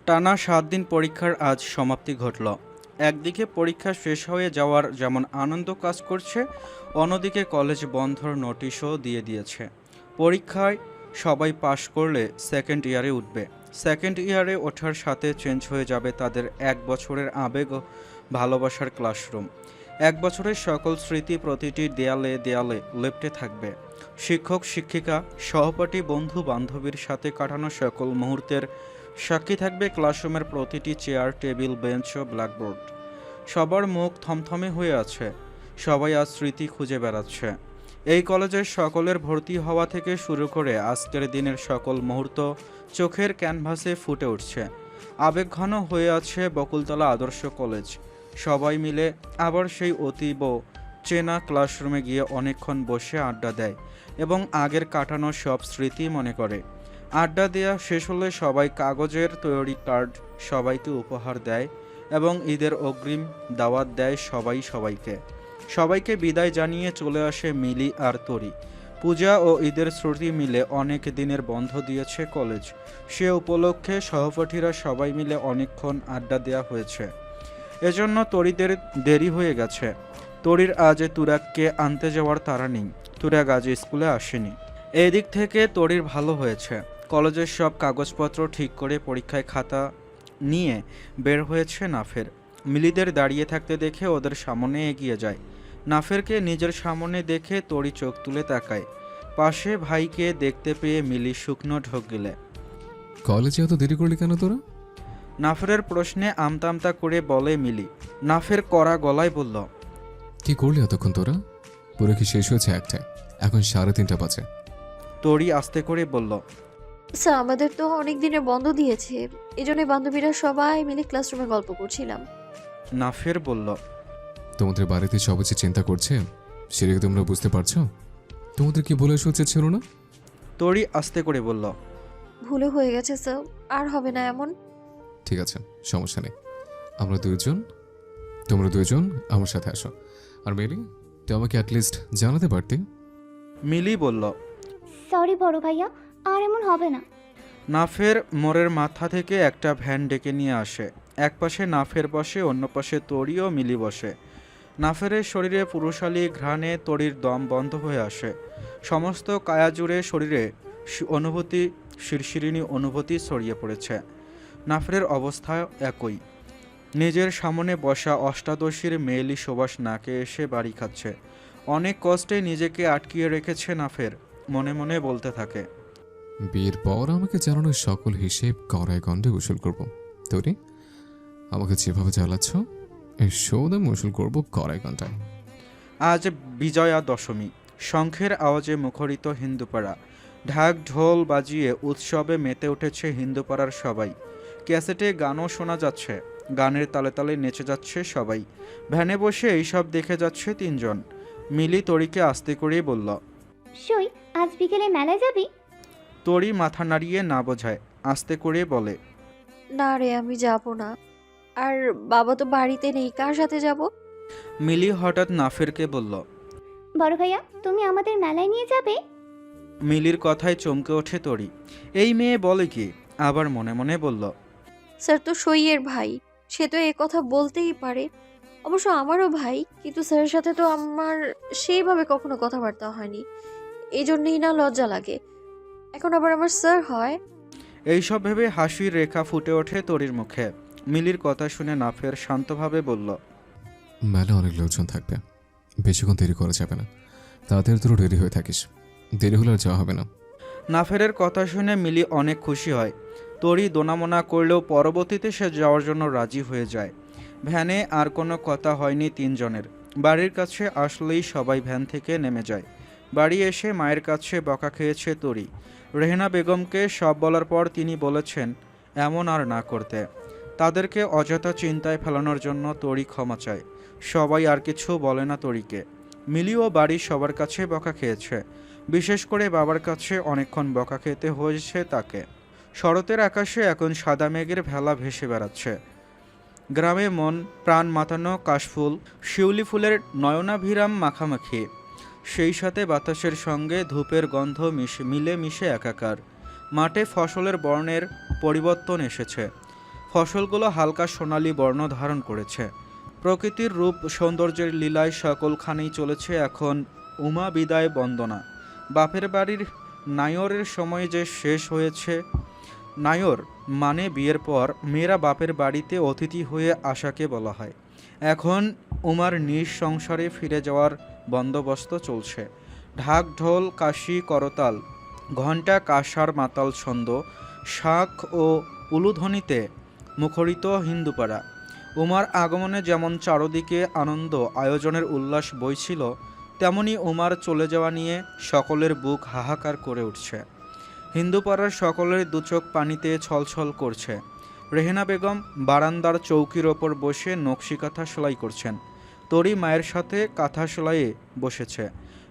টানা ৭ দিন পরীক্ষার আজ সমাপ্তি ঘটল। একদিকে পরীক্ষা শেষ হয়ে যাওয়ার যেমন আনন্দ কাজ করছে, অন্যদিকে কলেজ বন্ধর নোটিশও দিয়ে দিয়েছে। পরীক্ষায় সবাই পাশ করলে সেকেন্ড ইয়ারে উঠবে। সেকেন্ড ইয়ারে ওঠার সাথে চেঞ্জ হয়ে যাবে তাদের ১ বছরের আবেগ ও ভালোবাসার ক্লাসরুম। ১ বছরের সকল স্মৃতি প্রতিটি দেয়ালে দেয়ালে লেপ্টে থাকবে। শিক্ষক শিক্ষিকা, সহপাঠী, বন্ধু বান্ধবীর সাথে কাটানো সকল মুহূর্তের সাক্ষী থাকবে ক্লাসরুমের প্রতিটি চেয়ার, টেবিল, বেঞ্চ ও ব্ল্যাকবোর্ড। সবার মুখ থমথমে হয়ে আছে, সবাই আজ স্মৃতি খুঁজে বেড়াচ্ছে। এই কলেজের সকলের ভর্তি হওয়া থেকে শুরু করে আজকের দিনের সকল মুহূর্ত চোখের ক্যানভাসে ফুটে উঠছে। আবেগঘন হয়ে আছে বকুলতলা আদর্শ কলেজ। সবাই মিলে আবার সেই অতীব চেনা ক্লাসরুমে গিয়ে অনেকক্ষণ বসে আড্ডা দেয় এবং আগের কাটানো সব স্মৃতি মনে করে। আড্ডা দেওয়া শেষ হলে সবাই কাগজের তৈরি কার্ড সবাইকে উপহার দেয় এবং ঈদের অগ্রিম দাওয়াত দেয় সবাইকে। সবাইকে বিদায় জানিয়ে চলে আসে মিলি আর তরি। পূজা ও ঈদের স্মৃতি মিলে অনেক দিনের বন্ধ দিয়েছে কলেজ। সে উপলক্ষে সহপাঠীরা সবাই মিলে অনেকক্ষণ আড্ডা দেওয়া হয়েছে। এজন্য তরিদের দেরি হয়ে গেছে। তরির আজ তুরাগকে আনতে যাওয়ার তাড়া নেই। তুরাগ আজ স্কুলে আসেনি। এই দিক থেকে তরির ভালো হয়েছে। কলেজের সব কাগজপত্র ঠিক করে পরীক্ষায় খাতা নিয়ে বের হয়েছে নাফের। মিলিদের দাঁড়িয়ে থাকতে দেখে ওদের সামনে এগিয়ে যায়। নাফেরকে নিজের সামনে দেখে তরি চোখ তুলে তাকায়। পাশে ভাইকে দেখতে পেয়ে মিলি শুকনো ঢোক গিলে। কলেজে এত দেরি করলি কেন তোরা? নাফেরের প্রশ্নে আমতা আমতা করে বলে মিলি। নাফের কড়া গলায় বলল, কি করলি এতক্ষণ তোরা? পুরো কি শেষ হয়েছে একটায়? এখন 3:30 বাজে। তরি আস্তে করে বলল, স্যার আমাদের তো অনেক দিনের বন্ধ দিয়েছে, এই জন্য বান্ধবীরা সবাই মিলে ক্লাসরুমে গল্প করছিলাম। নাফের বলল, তোমাদের বাড়িতে সবাই যে চিন্তা করছে সেটা কি তোমরা বুঝতে পারছো? তোমাদের কি বলে আসা উচিত ছিল না? তরি আস্তে করে বলল, ভুলে হয়ে গেছে স্যার, আর হবে না এমন। ঠিক আছে, সমস্যা নেই। তোমরা দুইজন আমার সাথে আসো। আর মেরি, তুই আমাকে অ্যাটলিস্ট জানাতে পারতি। মিলি বলল। সরি বড় ভাইয়া, আর এমন হবে না। নাফের মোড়ের মাথা থেকে একটা ভ্যান ডেকে নিয়ে আসে। এক পাশে নাফের বসে, অন্য পাশে তরি ও মিলি বসে। নাফেরের শরীরে পুরুষালী ঘ্রাণে তরির দম বন্ধ হয়ে আসে। সমস্ত কায়া জুড়ে শরীরে শিরশিরিনী অনুভূতি ছড়িয়ে পড়েছে। নাফেরের অবস্থা একই। নিজের সামনে বসা অষ্টাদশীর মেয়েলি সুবাস নাকে এসে বাড়ি খাচ্ছে। অনেক কষ্টে নিজেকে আটকিয়ে রেখেছে নাফের। মনে মনে বলতে থাকে, বিয়ের পর আমাকে জানানোর সকল হিসেব কড়ায় গন্ডে উসুল করবো। তৈরি? আমাকে যেভাবে জ্বালাচ্ছ এই সৌদে উসুল করবো কড়ায় গন্ডায়। আজ বিজয়া দশমী। শঙ্খের আওয়াজে মুখরিত হিন্দুপাড়া। ঢাক ঢোল বাজিয়ে উৎসবে মেতে উঠেছে হিন্দুপাড়ার সবাই। ক্যাসেটে গানও শোনা যাচ্ছে। গানের তালে তালে নেচে যাচ্ছে সবাই। ভ্যানে বসে এইসব দেখে যাচ্ছে 3 জন। মিলি তরিকে আস্তে করেই বলল, সই, আজ বিকেলে মেলায় যাবি? তরি মাথা নাড়িয়ে না বোঝায়, আস্তে করে বলে, না রে, আমি যাব না। আর বাবা তো বাড়িতে নেই, কার সাথে যাব? মিলি হঠাৎ নাফেরকে বলল। বড় ভাইয়া, তুমি আমাদের মেলায় নিয়ে যাবে? মিলির কথায় চমকে ওঠে তরি। এই মেয়ে বলে কি? আবার মনে মনে বলল, স্যার তো সইয়ের ভাই, সে তো এ কথা বলতেই পারে। অবশ্য আমারও ভাই, কিন্তু স্যারের সাথে তো আমার সেইভাবে কখনো কথাবার্তা হয়নি, এই জন্যই না লজ্জা লাগে। এখন আবার আমার স্যার হয়। এইসব ভেবে হাসির রেখা ফুটে ওঠে তরির মুখে। মিলির কথা শুনে নাফের শান্তভাবে বলল, মেলা অনেক লোকজন থাকবে, বেশিক্ষণ দেরি করা যাবে না। তাড়াতাড়ি তোর রেডি হয়ে থাকিস, দেরি হলে আর যাওয়া হবে না। নাফেরের কথা শুনে মিলি অনেক খুশি হয়। তরি দোনামোনা করলেও পরবর্তীতে সে যাওয়ার জন্য রাজি হয়ে যায়। ভ্যানে আর কোনো কথা হয়নি 3 জনের। বাড়ির কাছে আসলেই সবাই ভ্যান থেকে নেমে যায়। বাড়ি এসে মায়ের কাছে বকা খেয়েছে তরি। রেহেনা বেগমকে সব বলার পর তিনি বলেছেন এমন আর না করতে। তাদেরকে অযথা চিন্তায় ফেলানোর জন্য তরি ক্ষমা চায়। সবাই আর কিছু বলে না তরিকে। মিলিও বাড়ির সবার কাছে বকা খেয়েছে। বিশেষ করে বাবার কাছে অনেকক্ষণ বকা খেতে হয়েছে তাকে। শরতের আকাশে এখন সাদা মেঘের ভেলা ভেসে বেড়াচ্ছে। গ্রামে মন প্রাণ মাতানো কাশফুল, শিউলি ফুলের নয়নাভিরাম মাখামাখি। সেই সাথে বাতাসের সঙ্গে ধূপের গন্ধ মিলে মিশে একাকার। মাঠে ফসলের বর্ণের পরিবর্তন এসেছে। ফসলগুলো হালকা সোনালী বর্ণ ধারণ করেছে। প্রকৃতির রূপ সৌন্দর্যের লীলায় সকলখানেই চলেছে এখন উমা বিদায় বন্দনা। বাপের বাড়ির নায়রের সময় যে শেষ হয়েছে। নায়র মানে বিয়ের পর মেয়েরা বাপের বাড়িতে অতিথি হয়ে আসাকে বলা হয়। এখন উমার নিজ সংসারে ফিরে যাওয়ার বন্দোবস্ত চলছে। ঢাক ঢোল কাশি করতাল ঘণ্টা কাঁসার মাতাল ছন্দ শাঁখ ও উলুধ্বনিতে মুখরিত হিন্দুপাড়া। উমার আগমনে যেমন চারদিকে আনন্দ আয়োজনের উল্লাস বইছিল, তেমনি উমার চলে যাওয়া নিয়ে সকলের বুক হাহাকার করে উঠছে। হিন্দুপাড়ার সকলের দুচোখ পানিতে ছলছল করছে। রেহেনা বেগম বারান্দার চৌকির ওপর বসে নকশি কাঁথা সেলাই করছেন। তরি মায়ের সাথে কাঁথা সেলাইয়ে বসেছে।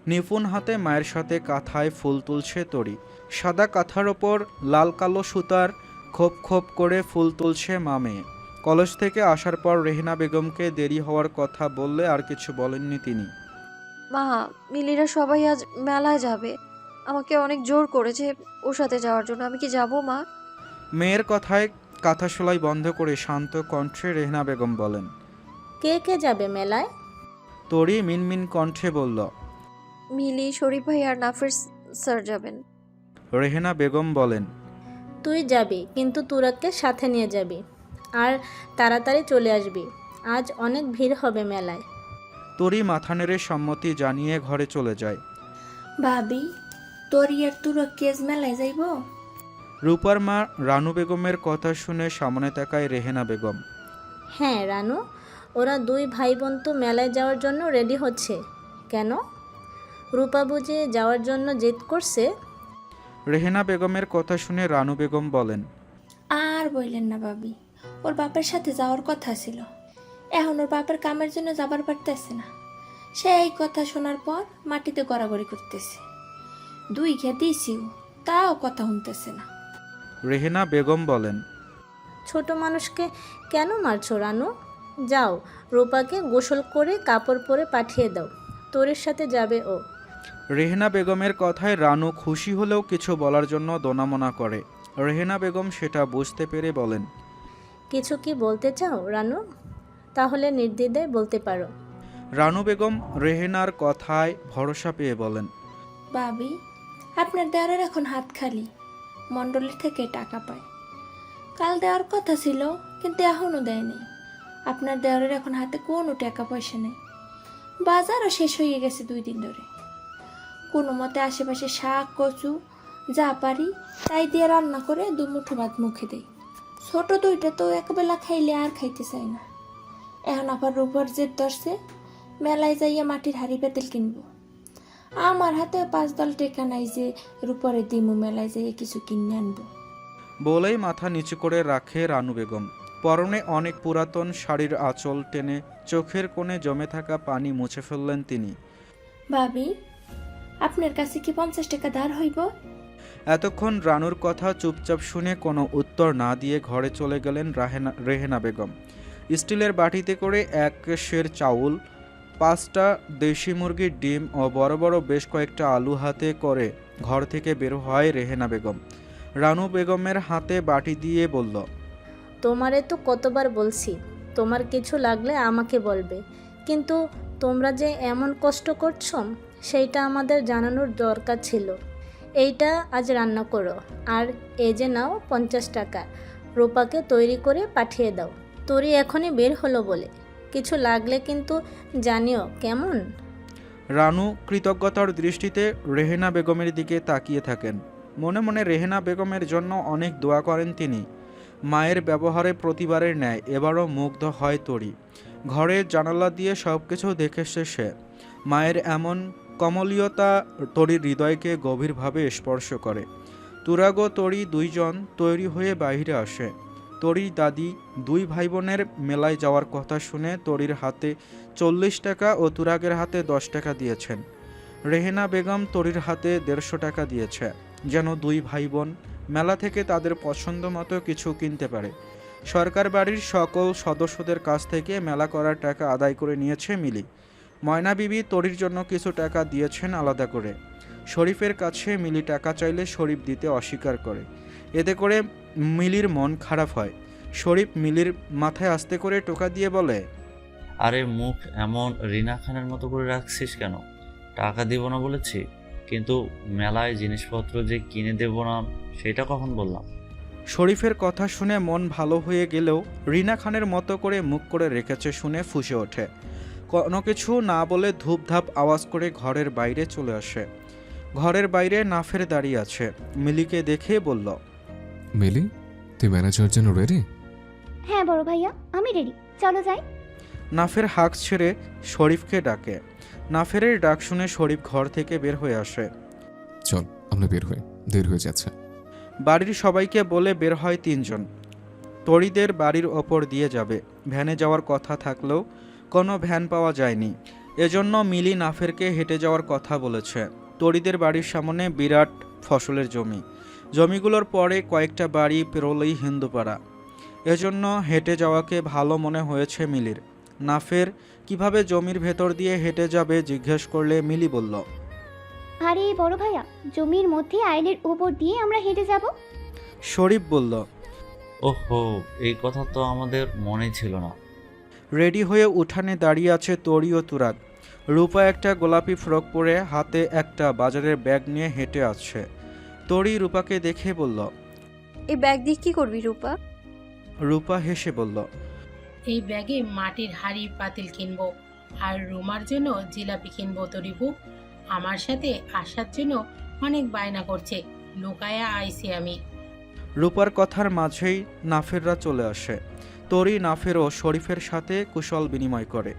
নিপুণ হাতে মায়ের সাথে কাঁথায় ফুল তুলছে তরি। সাদা কাঁথার ওপর লাল কালো সুতার খোপ খোপ করে ফুল তুলছে মা মেয়ে। কলেজ থেকে আসার পর রেহেনা বেগমকে দেরি হওয়ার কথা বললে আর কিছু বলেননি তিনি। মা, মিলিরা সবাই আজ মেলায় যাবে। আমাকে অনেক জোর করেছে ওর সাথে যাওয়ার জন্য। আমি কি যাব মা? মেয়ের কথায় কাঁথা সেলাই বন্ধ করে শান্ত কণ্ঠে রেহেনা বেগম বলেন। কে কে যাবে মেলায়? তরি মিনমিন কণ্ঠে বলল। মিলি, শরীফ ভাই আর নাফিস স্যার যাবেন। রেহেনা বেগম বলেন। তুই যাবি, কিন্তু তুরাককে সাথে নিয়ে যাবি আর তাড়াতাড়ি চলে আসবি। আজ অনেক ভিড় হবে মেলায়। তরি মাথা নেড়ে সম্মতি জানিয়ে ঘরে চলে যায়। ভাবি, তোর আর তুরক কেজ মেলায় যাইব? রূপার মা রানু বেগমের কথা শুনে সামনে তাকায় রেহেনা বেগম। হ্যাঁ রানু, ওরা দুই ভাই বোন তো মেলায় যাওয়ার জন্য রেডি হচ্ছে। কেন? রূপা বুঝি যাওয়ার জন্য জেদ করছে? রেহেনা বেগমের কথা শুনে রানু বেগম বলেন। আর বললেন না ভাবি, ওর বাপের সাথে যাওয়ার কথা ছিল। এখন ওর বাপের কামের জন্য যাবার পারতেছে না। সেই কথা শোনার পর মাটিতে গড়াগড়ি করতেছে। 2 ঘে দিয়েছিও, তাও কথা শুনতেছে না। রেহেনা বেগম বলেন। ছোট মানুষকে কেন মারছো রানু? যাও, রূপাকে গোসল করে কাপড় পরে পাঠিয়ে দাও। তোরের সাথে যাবে ও। রেহেনা বেগমের কথায় রানু খুশি হলেও কিছু বলার জন্য দোনামোনা করে। রেহেনা বেগম সেটা বুঝতে পেরে বলেন। কিছু কি বলতে চাও রানু? তাহলে নির্দ্বিধায় বলতে পারো। রানু বেগম রেহেনার কথায় ভরসা পেয়ে বলেন। ভাবি, আপনার দেওয়ারের এখন হাত খালি। মণ্ডলের থেকে টাকা পায়। কাল দেওয়ার কথা ছিল, কিন্তু এখনও দেয়নি। আপনার দেওয়ারের এখন হাতে কোনো টাকা পয়সা নেই। বাজারও শেষ হয়ে গেছে 2 দিন ধরে। কোনো মতে আশেপাশে শাক কচু যা পারি তাই দিয়ে রান্না করে 2 মুঠো ভাত মুখে দেই। ছোট 2টা তো একবেলা খাইলে আর খাইতে চাই না। এখন আবার রূপার জেদ ধরছে, মেলায় যাইয়া মাটির হাড়ি পেতেল কিনবো। আমার হাতে 5 দল টেকা নাই যে রূপরে দিমু মেলায় যাইয়া কিছু কিনে আনবো। বলেই মাথা নিচু করে রাখে রানু বেগম। পরনে অনেক পুরাতন শাড়ির আঁচল টেনে চোখের কোণে জমে থাকা পানি মুছে ফেললেন তিনি। ভাবি, আপনার কাছে কি 50 টাকা ধার হইব? এতক্ষণ রানুর কথা চুপচাপ শুনে কোনো উত্তর না দিয়ে ঘরে চলে গেলেন রেহেনা বেগম। স্টিলের বাটিতে করে 1 সের চাউল, 5টা দেশি মুরগির ডিম ও বড় বড় বেশ কয়েকটা আলু হাতে করে ঘর থেকে বের হয় রেহেনা বেগম। রানু বেগমের হাতে বাটি দিয়ে বলল। তোমারে তো কতবার বলছি, তোমার কিছু লাগলে আমাকে বলবে, কিন্তু তোমরা যে এমন কষ্ট করছো সেইটা আমাদের জানানোর দরকার ছিল। এইটা আজ রান্না করো, আর এই যে নাও 50 টাকা, রূপাকে তৈরি করে পাঠিয়ে দাও। তোরই এখনই বের হলো বলে, কিছু লাগলে কিন্তু জানিও কেমন? রানু কৃতজ্ঞতার দৃষ্টিতে রেহেনা বেগমের দিকে তাকিয়ে থাকেন। মনে মনে রেহেনা বেগমের জন্য অনেক দোয়া করেন তিনি। মায়ের ব্যবহারে প্রতিবারের ন্যায় এবারও মুগ্ধ হয় তরি। ঘরের জানালা দিয়ে সব কিছু দেখেছে সে। মায়ের এমন কমলীয়তা তরির হৃদয়কে গভীরভাবে স্পর্শ করে। তুরাগ ও তরি 2 জন তৈরি হয়ে বাইরে আসে। তরির দাদি 2 ভাই বোনের মেলায় যাওয়ার কথা শুনে তরির হাতে 40 টাকা ও তুরাগের হাতে 10 টাকা দিয়েছেন। রেহেনা বেগম তরির হাতে 150 টাকা দিয়েছে, যেন 2 ভাই বোন মেলা থেকে তাদের পছন্দ মতো কিছু কিনতে পারে। সরকার বাড়ির সকল সদস্যদের কাছ থেকে মেলা করার টাকা আদায় করে নিয়েছে মিলি। ময়না বিবি তরির জন্য কিছু টাকা দিয়েছেন আলাদা করে। শরীফের কাছে মিলি টাকা চাইলে শরীফ দিতে অস্বীকার করে। এতে করে মিলির মন খারাপ হয়। শরীফ মিলির মাথায় আস্তে করে টোকা দিয়ে বলে, আরে মুখ এমন রিনা খানের মতো করে রাখছিস কেন? টাকা দিব না বলেছি, কিন্তু মেলায় জিনিসপত্র যে কিনে দেব না সেটা কখন বললাম? শরীফের কথা শুনে মন ভালো হয়ে গেলেও রিনা খানের মতো করে মুখ করে রেখেছে শুনে ফুঁসে ওঠে। কোনো কিছু না বলে ধূপধাপ আওয়াজ করে ঘরের বাইরে চলে আসে। ঘরের বাইরে নাফের দাঁড়িয়ে আছে। মিলিকে দেখে বলল, মিলি, তুই ম্যানেজার জন্য রেডি? হ্যাঁ বড় ভাইয়া, আমি রেডি, চলো যাই। নাফের হাঁক ছেড়ে শরীফকে ডাকে। নাফেরের ডাক শুনে শরীফ ঘর থেকে বের হয়ে আসে। চল আমরা বের হই, দেরি হয়ে যাচ্ছে। বাড়ির সবাইকে বলে বের হয় 3 জন। তরিদের বাড়ির ওপর দিয়ে যাবে। ভ্যানে যাওয়ার কথা থাকলেও কোনো ভ্যান পাওয়া যায়নি। এজন্য মিলি নাফেরকে হেঁটে যাওয়ার কথা বলেছে। তরিদের বাড়ির সামনে বিরাট ফসলের জমি। জমিগুলোর পরে কয়েকটা বাড়ি পেরোলেই হিন্দুপাড়া। এজন্য হেঁটে যাওয়াকে ভালো মনে হয়েছে মিলির। নাফের কিভাবে জমির ভেতর দিয়ে হেঁটে যাবে জিজ্ঞেস করলে মিলি বলল, আরে বড় ভাইয়া, জমির মধ্যে আইলের উপর দিয়ে আমরা হেঁটে যাব। শরীফ বলল, ওহো, এই কথা তো আমাদের মনে ছিল না। রেডি হয়ে উঠানে দাঁড়িয়ে আছে তরি ও তুরাগ। রূপা একটা গোলাপি ফ্রক পরে হাতে একটা বাজারের ব্যাগ নিয়ে হেঁটে আসছে। তরি রূপাকে দেখে বলল, এই ব্যাগ দিয়ে কি করবি রূপা? রূপা হেসে বলল, এই ব্যাগে মাটির হাঁড়ি পাতিল কিনবো, আর রুমার জন্য জিলাপি কিনবো। তো রিপু আমার সাথে আসার জন্য অনেক বায়না করছে, লুকায়া আইছি আমি। রূপার কথার মাঝেই নাফেররা চলে আসে। তরি নাফের ও শরীফের সাথে কুশল বিনিময় করে।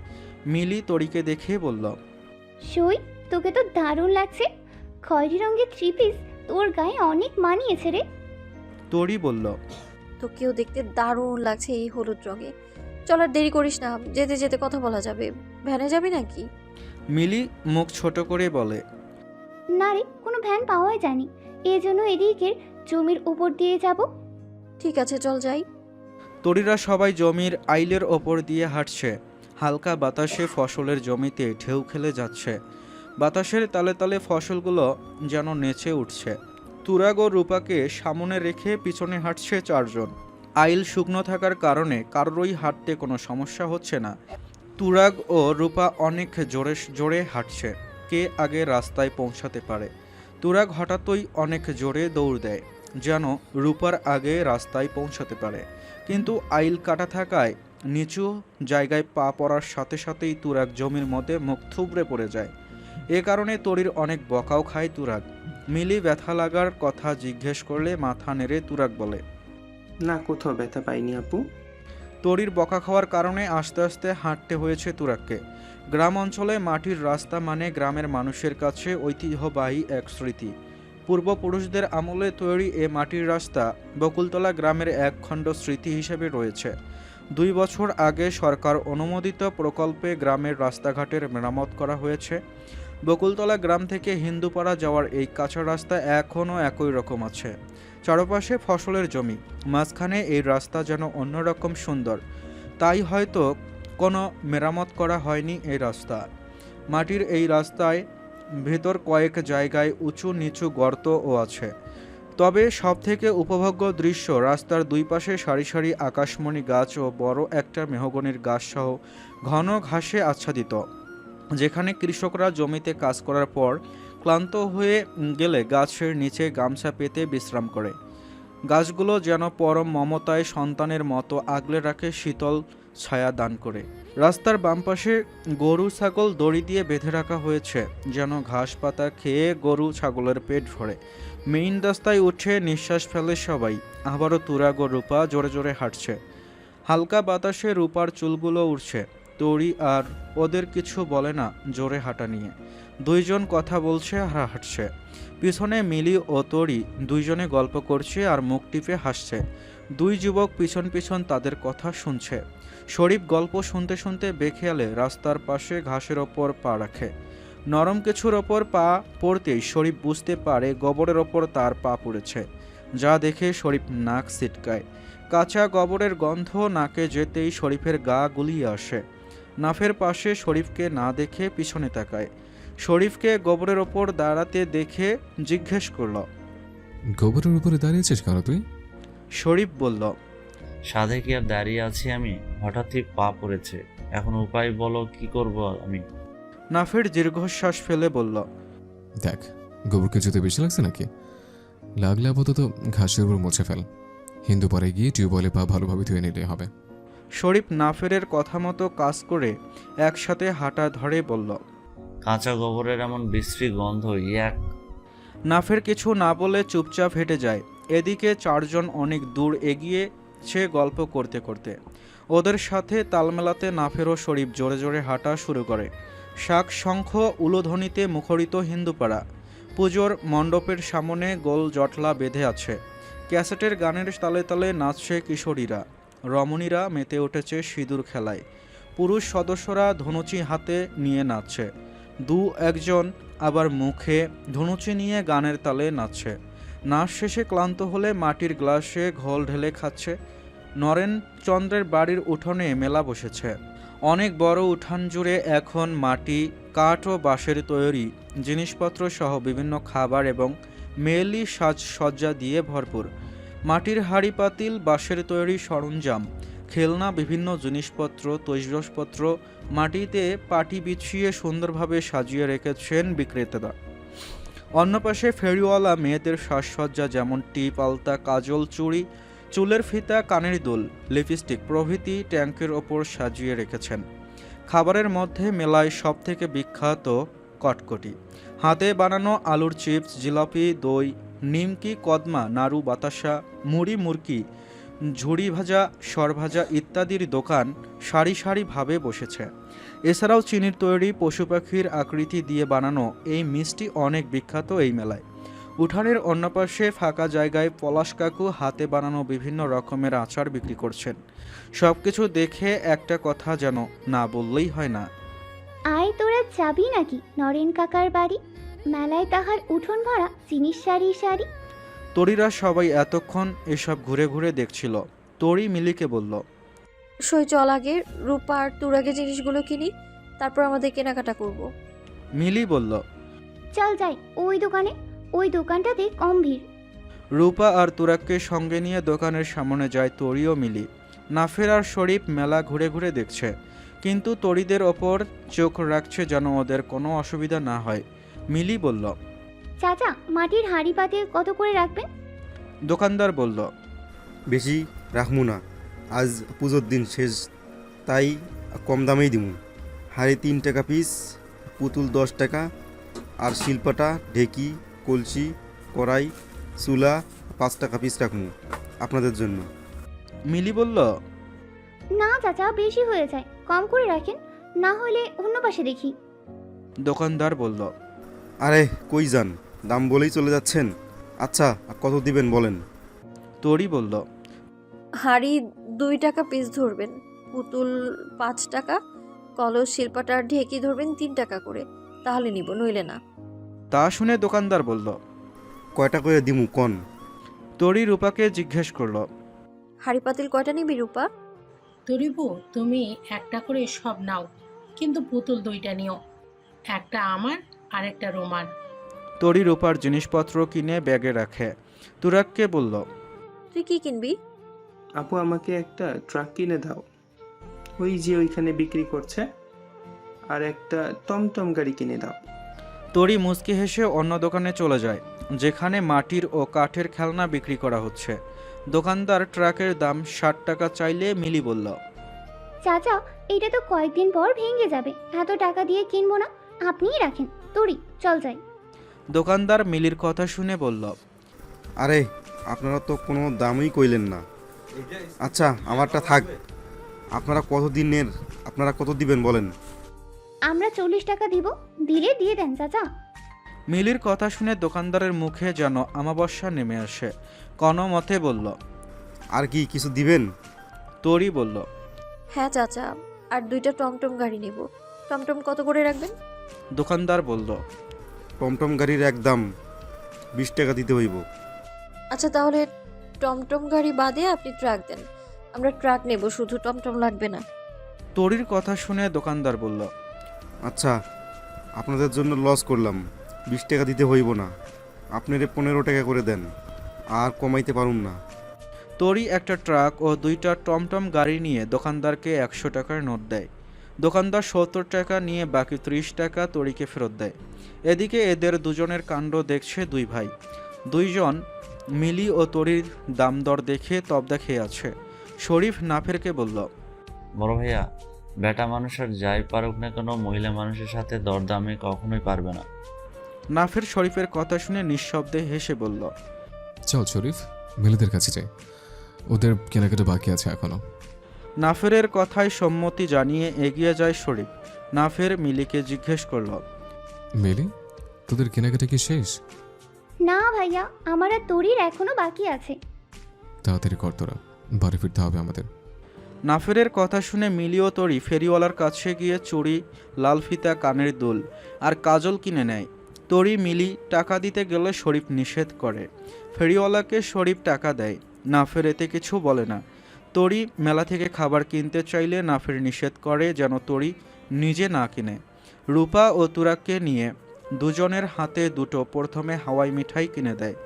মিলি তরিকে দেখে বলল, সই, তোকে তো দারুণ লাগছে। খয়েরি রঙের 3 পিস তোর গায়ে অনেক মানিয়েছে রে। তরি বলল, তোকেও দেখতে দারুণ লাগছে এই হলুদ রঙে। চল আর দেরি করিস না, যেতে যেতে কথা বলা যাবে। ভ্যানে যাবি নাকি? মিলি মুখ ছোট করে বলে, না রে, কোনো ভ্যান পাওয়াই যায়নি, এই জন্য এদিকের জমির উপর দিয়ে যাব। ঠিক আছে, চল যাই। তরিরা সবাই জমির আইলের ওপর দিয়ে হাঁটছে। হালকা বাতাসে ফসলের জমিতে ঢেউ খেলে যাচ্ছে। বাতাসের তালে তালে ফসলগুলো যেন নেচে উঠছে। তুরাগ ও রূপাকে সামনে রেখে পিছনে হাঁটছে 4 জন। আইল শুকনো থাকার কারণে কারোরই হাঁটতে কোনো সমস্যা হচ্ছে না। তুরাগ ও রূপা অনেক জোরে জোরে হাঁটছে। কে আগে রাস্তায় পৌঁছাতে পারে। তুরাগ হঠাৎই অনেক জোরে দৌড় দেয়, যেন রূপার আগে রাস্তায় পৌঁছাতে পারে। কিন্তু আইল কাটা থাকায় নিচু জায়গায় পা পড়ার সাথে সাথেই তুরাগ জমির মধ্যে মুখ থুবড়ে পড়ে যায়। এ কারণে তরির অনেক বকাও খায় তুরাগ। মিলি ব্যথা লাগার কথা জিজ্ঞেস করলে মাথা নেড়ে তুরাগ বলে, না, কোথাও ব্যথা পাইনি আপু। তরির বকা খাওয়ার কারণে আস্তে আস্তে হাঁটতে হয়েছে তুরাগকে। গ্রাম অঞ্চলে মাটির রাস্তা মানে গ্রামের মানুষের কাছে ঐতিহ্যবাহী এক স্মৃতি। পূর্বপুরুষদের আমলে তৈরি এ মাটির রাস্তা বকুলতলা গ্রামের এক খণ্ড স্মৃতি হিসেবে রয়েছে। 2 বছর আগে সরকার অনুমোদিত প্রকল্পে গ্রামের রাস্তাঘাটের মেরামত করা হয়েছে। বকুলতলা গ্রাম থেকে হিন্দুপাড়া যাওয়ার এই কাঁচা রাস্তা এখনও একই রকম আছে। চারপাশে ফসলের জমি, মাঝখানে এই রাস্তা যেন অন্যরকম সুন্দর। তাই হয়তো কোনো মেরামত করা হয়নি এই রাস্তা। মাটির এই রাস্তায় ভেতর কয়েক জায়গায় উঁচু নিচু গর্তও আছে। তবে সবথেকে উপভোগ্য দৃশ্য রাস্তার 2 পাশে সারি সারি আকাশমণি গাছ ও বড় একটা মেহগনির গাছ সহ ঘন ঘাসে আচ্ছাদিত, যেখানে কৃষকরা জমিতে কাজ করার পর ক্লান্ত হয়ে গেলে গাছের নিচে গামছা পেতে বিশ্রাম করে। গাছগুলো যেন পরম মমতায় সন্তানের মতো আগলে রাখে, শীতল ছায়া দান করে। রাস্তার বাম পাশে গরু ছাগল দড়ি দিয়ে বেঁধে রাখা হয়েছে, যেন ঘাস পাতা খেয়ে গরু ছাগলের পেট ভরে। মেইন রাস্তায় উঠে নিঃশ্বাস ফেলে সবাই। আবারও তুরাগ ও রূপা জোরে জোরে হাঁটছে। হালকা বাতাসে রূপার চুলগুলো উড়ছে। তরি আর ওদের কিছু বলে না জোরে হাঁটা নিয়ে। 2 জন কথা বলছে আর হাঁটছে। পিছনে মিলি ও তরি 2 জনে গল্প করছে আর মুখ টিপে হাসছে। 2 যুবক পিছন পিছন তাদের কথা শুনছে। শরীফ গল্প শুনতে শুনতে বেখেয়ালে রাস্তার পাশে ঘাসের ওপর পা রাখে। নরম কিছুর ওপর পা পড়তেই শরীফ বুঝতে পারে গোবরের ওপর তার পা পড়েছে, যা দেখে শরীফ নাক ছিটকায়। কাঁচা গোবরের গন্ধ নাকে যেতেই শরীফের গা গুলিয়ে আসে। নাফের পাশে শরীফকে না দেখে পিছনে তাকায়। শরীফকে গোবরের ওপর দাঁড়াতে দেখে জিজ্ঞেস করল, গোবরের উপরে দাঁড়িয়েছিস কেন তুই? শরীফ বলল, সাধে কি আর দাঁড়িয়ে আছি আমি? হঠাৎই পা পড়েছে, এখন উপায় বলো, কি করব আমি? নাফের দীর্ঘশ্বাস ফেলে বলল, দেখ, গোবর কিছুতে বেশি লাগছে নাকি? লাগলে আপাতত ঘাসের উপর মুছে ফেল। হিন্দু পাড়ে গিয়ে টিউবওয়েলে পা ভালোভাবে ধুয়ে নিলে হবে। শরীফ নাফেরের কথা মতো কাজ করে একসাথে হাঁটা ধরে বলল। কাঁচা গোবরের এমন বিশ্রী গন্ধ, এক। নাফের কিছু না বলে চুপচাপ হেঁটে যায়। এদিকে চারজন অনেক দূর এগিয়েছে গল্প করতে করতে। ওদের সাথে তাল মেলাতে নাফের ও শরীফ জোরে জোরে হাঁটা শুরু করে। শাক শঙ্খ উলোধ্বনিতে মুখরিত হিন্দুপাড়া। পুজোর মণ্ডপের সামনে গোল জটলা বেঁধে আছে। ক্যাসেটের গানের তালে তালে নাচছে কিশোরীরা। রমণীরা মেতে উঠেছে সিঁদুর খেলায়। পুরুষ সদস্যরা ধনুচি হাতে নিয়ে নাচছে। দু একজন আবার মুখে ধনুচি নিয়ে গানের তালে নাচছে। নাচ শেষে ক্লান্ত হলে মাটির গ্লাসে ঘোল ঢেলে খাচ্ছে। নরেন চন্দ্রের বাড়ির উঠোনে মেলা বসেছে। অনেক বড় উঠান জুড়ে এখন মাটি, কাঠ ও বাঁশের তৈরি জিনিসপত্র সহ বিভিন্ন খাবার এবং মেয়েলি সাজসজ্জা দিয়ে ভরপুর। মাটির হাঁড়ি পাতিল, বাঁশের তৈরি সরঞ্জাম, খেলনা, বিভিন্ন জিনিসপত্র, তৈজসপত্র মাটিতে পাটি বিছিয়ে সুন্দরভাবে সাজিয়ে রেখেছেন বিক্রেতারা। অন্য পাশে ফেরিওয়ালা মেয়েদের সাজসজ্জা, যেমন টিপ, আলতা, কাজল, চুড়ি, চুলের ফিতা, কানের দুল, লিপস্টিক প্রভৃতি ট্যাঙ্কের ওপর সাজিয়ে রেখেছেন। খাবারের মধ্যে মেলায় সবথেকে বিখ্যাত কটকটি, হাতে বানানো আলুর চিপস, জিলাপি, দই, নিমকি, কদমা, নাড়ু, বাতাসা, মুড়ি, মুরকি, ঝুড়ি ভাজা, সরভাজা ইত্যাদির দোকান সারি সারিভাবে বসেছে। এছাড়াও চিনির তৈরি পশু পাখির আকৃতি দিয়ে বানানো এই মিষ্টি অনেক বিখ্যাত এই মেলায়। উঠানের অন্য পাশে ফাঁকা জায়গায় পলাশ কাকু হাতে বানানো বিভিন্ন রকমের আচার বিক্রি করছেন। সবকিছু দেখে একটা কথা যেন না বললেই হয় না। আয় তোরা যাবি নাকি নরেন কাকার বাড়ি? মেলায় তাহার উঠোন ভরা জিনিস সারি সারি। তরিরা সবাই এতক্ষণ এসব ঘুরে ঘুরে দেখছিল। তরি মিলিকে বলল, সই চল আগে রূপা আর তোর আগে জিনিসগুলো কিনি, তারপর আমাদের কেনাকাটা করব। মিলি বলল। চল যাই ওই দোকানে, ওই দোকানটাতে কম ভিড়। রূপা আর তুরাককে সঙ্গে নিয়ে দোকানের সামনে যায় তরি ও মিলি। নাফের আর শরীফ মেলা ঘুরে ঘুরে দেখছে, কিন্তু তরিদের ওপর চোখ রাখছে যেন ওদের কোনো অসুবিধা না হয়। মিলি বলল, চাচা মাটির হাঁড়ি পাতিল কত করে রাখবেন? দোকানদার বলল, বেশি রাখমু না, আজ পুজোর দিন শেষ, তাই কম দামেই দিমু। হাঁড়ি 3 টাকা পিস, পুতুল 10 টাকা, আর শিল্পাটা, ঢেকি, কলসি, কড়াই, চুলা 5 টাকা পিস রাখমু আপনাদের জন্য। মিলি বলল, না চাচা, বেশি হয়ে যায়, কম করে রাখেন, না হলে অন্য পাশে দেখি। দোকানদার বলল, আরে কই যান, দাম বলেই চলে যাচ্ছেন। আচ্ছা কত দিবেন বলেন। তরি বলল, হাঁড়ি 2 টাকা পিস ধরবেন, পুতুল 5 টাকা, কলস, শিল্পাটার ঢেকি ধরবেন 3 টাকা করে, তাহলে নিব, নইলে না। তা শুনে দোকানদার বলল, কয়টা করে দিমু কন? তরি রূপাকে জিজ্ঞেস করল, হাঁড়ি পাতিল কয়টা নিবি রূপা? তরিবু, তুমি একটা করে সব নাও, কিন্তু পুতুল 2টা নিও, একটা আমার আর একটা রোমার। তরি রূপার জিনিসপত্র কিনে ব্যাগে রাখে। তুরাককে বলল, তুই কি কিনবি? আপু আমাকে একটা ট্রাক কিনে দাও, ওই যে ওইখানে বিক্রি করছে, আর একটা টমটম গাড়ি কিনে দাও। তরি মুচকি হেসে অন্য দোকানে চলে যায়, যেখানে মাটির ও কাঠের খেলনা বিক্রি করা হচ্ছে। দোকানদার ট্রাকের দাম 60 টাকা চাইলে মিলি বলল, চাচা এটা তো কয়েকদিন পর ভেঙে যাবে, এত টাকা দিয়ে কিনবো না, আপনিই রাখেন। তরি চল যাই। দোকানদার মিলির কথা শুনে বলল, আরে আপনারা তো কোনো দামই কইলেন না। আচ্ছা আমারটা থাক, আপনারা কত দিবেন বলেন। আমরা 40 টাকা দিব, দিলে দিয়ে দেন চাচা। মিলির কথা শুনে দোকানদারের মুখে যেন আমাবস্যা নেমে আসে। কোনো মতে বলল, আর কি কিছু দিবেন? তরি বলল, হ্যাঁ চাচা, আর 2টা টমটম গাড়ি নেব। টমটম কত করে রাখবেন? দোকানদার বলল, টমটম গাড়ির একদম 20 টাকা দিতে হইব। আচ্ছা তাহলে টমটম গাড়ি বাদে আপনি ট্রাক দেন, আমরা ট্রাক নেব, শুধু টমটম লাগবে না। তরির কথা শুনে দোকানদার বলল, আচ্ছা আপনাদের জন্য লস করলাম, 20 টাকা দিতে হইব না, আপনারে 15 টাকা করে দেন, আর কমাইতে পারুম না। তরি একটা ট্রাক ও 2টা টমটম গাড়ি নিয়ে দোকানদারকে 100 টাকার নোট দেয়। দোকানদার 70 টাকা নিয়ে বাকি 30 টাকা তরিকে ফেরত দেয়। এদিকে এদের দুজনের কাণ্ড দেখছে দুই ভাই। দুইজন মিলি ও তরির দাম দর দেখে তবদা খেয়ে আছে। শরীফ নাফেরকে বলল, বড় ভাইয়া, বেটা মানুষ আর যাই পারুক না কেন মহিলা মানুষের সাথে দরদামে কখনোই পারবে না। নাফের শরীফের কথা শুনে নিঃশব্দে হেসে বলল, চল শরীফ, মিলিদের কাছে যাই, ওদের কেনাকাটা বাকি আছে এখনো। নাফেরের কথায় সম্মতি জানিয়ে এগিয়ে যায় শরীফ। নাফের মিলিকে জিজ্ঞেস করল, মিলি, তোদের কেনাকাটা কি শেষ? না ভাইয়া, আমার আর তোরির এখনো বাকি আছে। তাড়াতাড়ি কর তোরা, বাড়ি ফিরতে হবে আমাদের। নাফেরের কথা শুনে মিলি ও তরি ফেরিওয়ালার কাছে গিয়ে চুড়ি, লাল ফিতা, কানের দুল আর কাজল কিনে নেয়। তরি মিলি টাকা দিতে গেলে শরীফ নিষেধ করে। ফেরিওয়ালাকে শরীফ টাকা দেয়। নাফের এতে কিছু বলে না। তরি মেলা থেকে খাবার কিনতে চাইলে নাফের নিষেধ করে যেন তরি নিজে না কিনে। রূপা ও তুরাককে নিয়ে দুজনের হাতে দুটো প্রথমে হাওয়াই মিঠাই কিনে দেয়।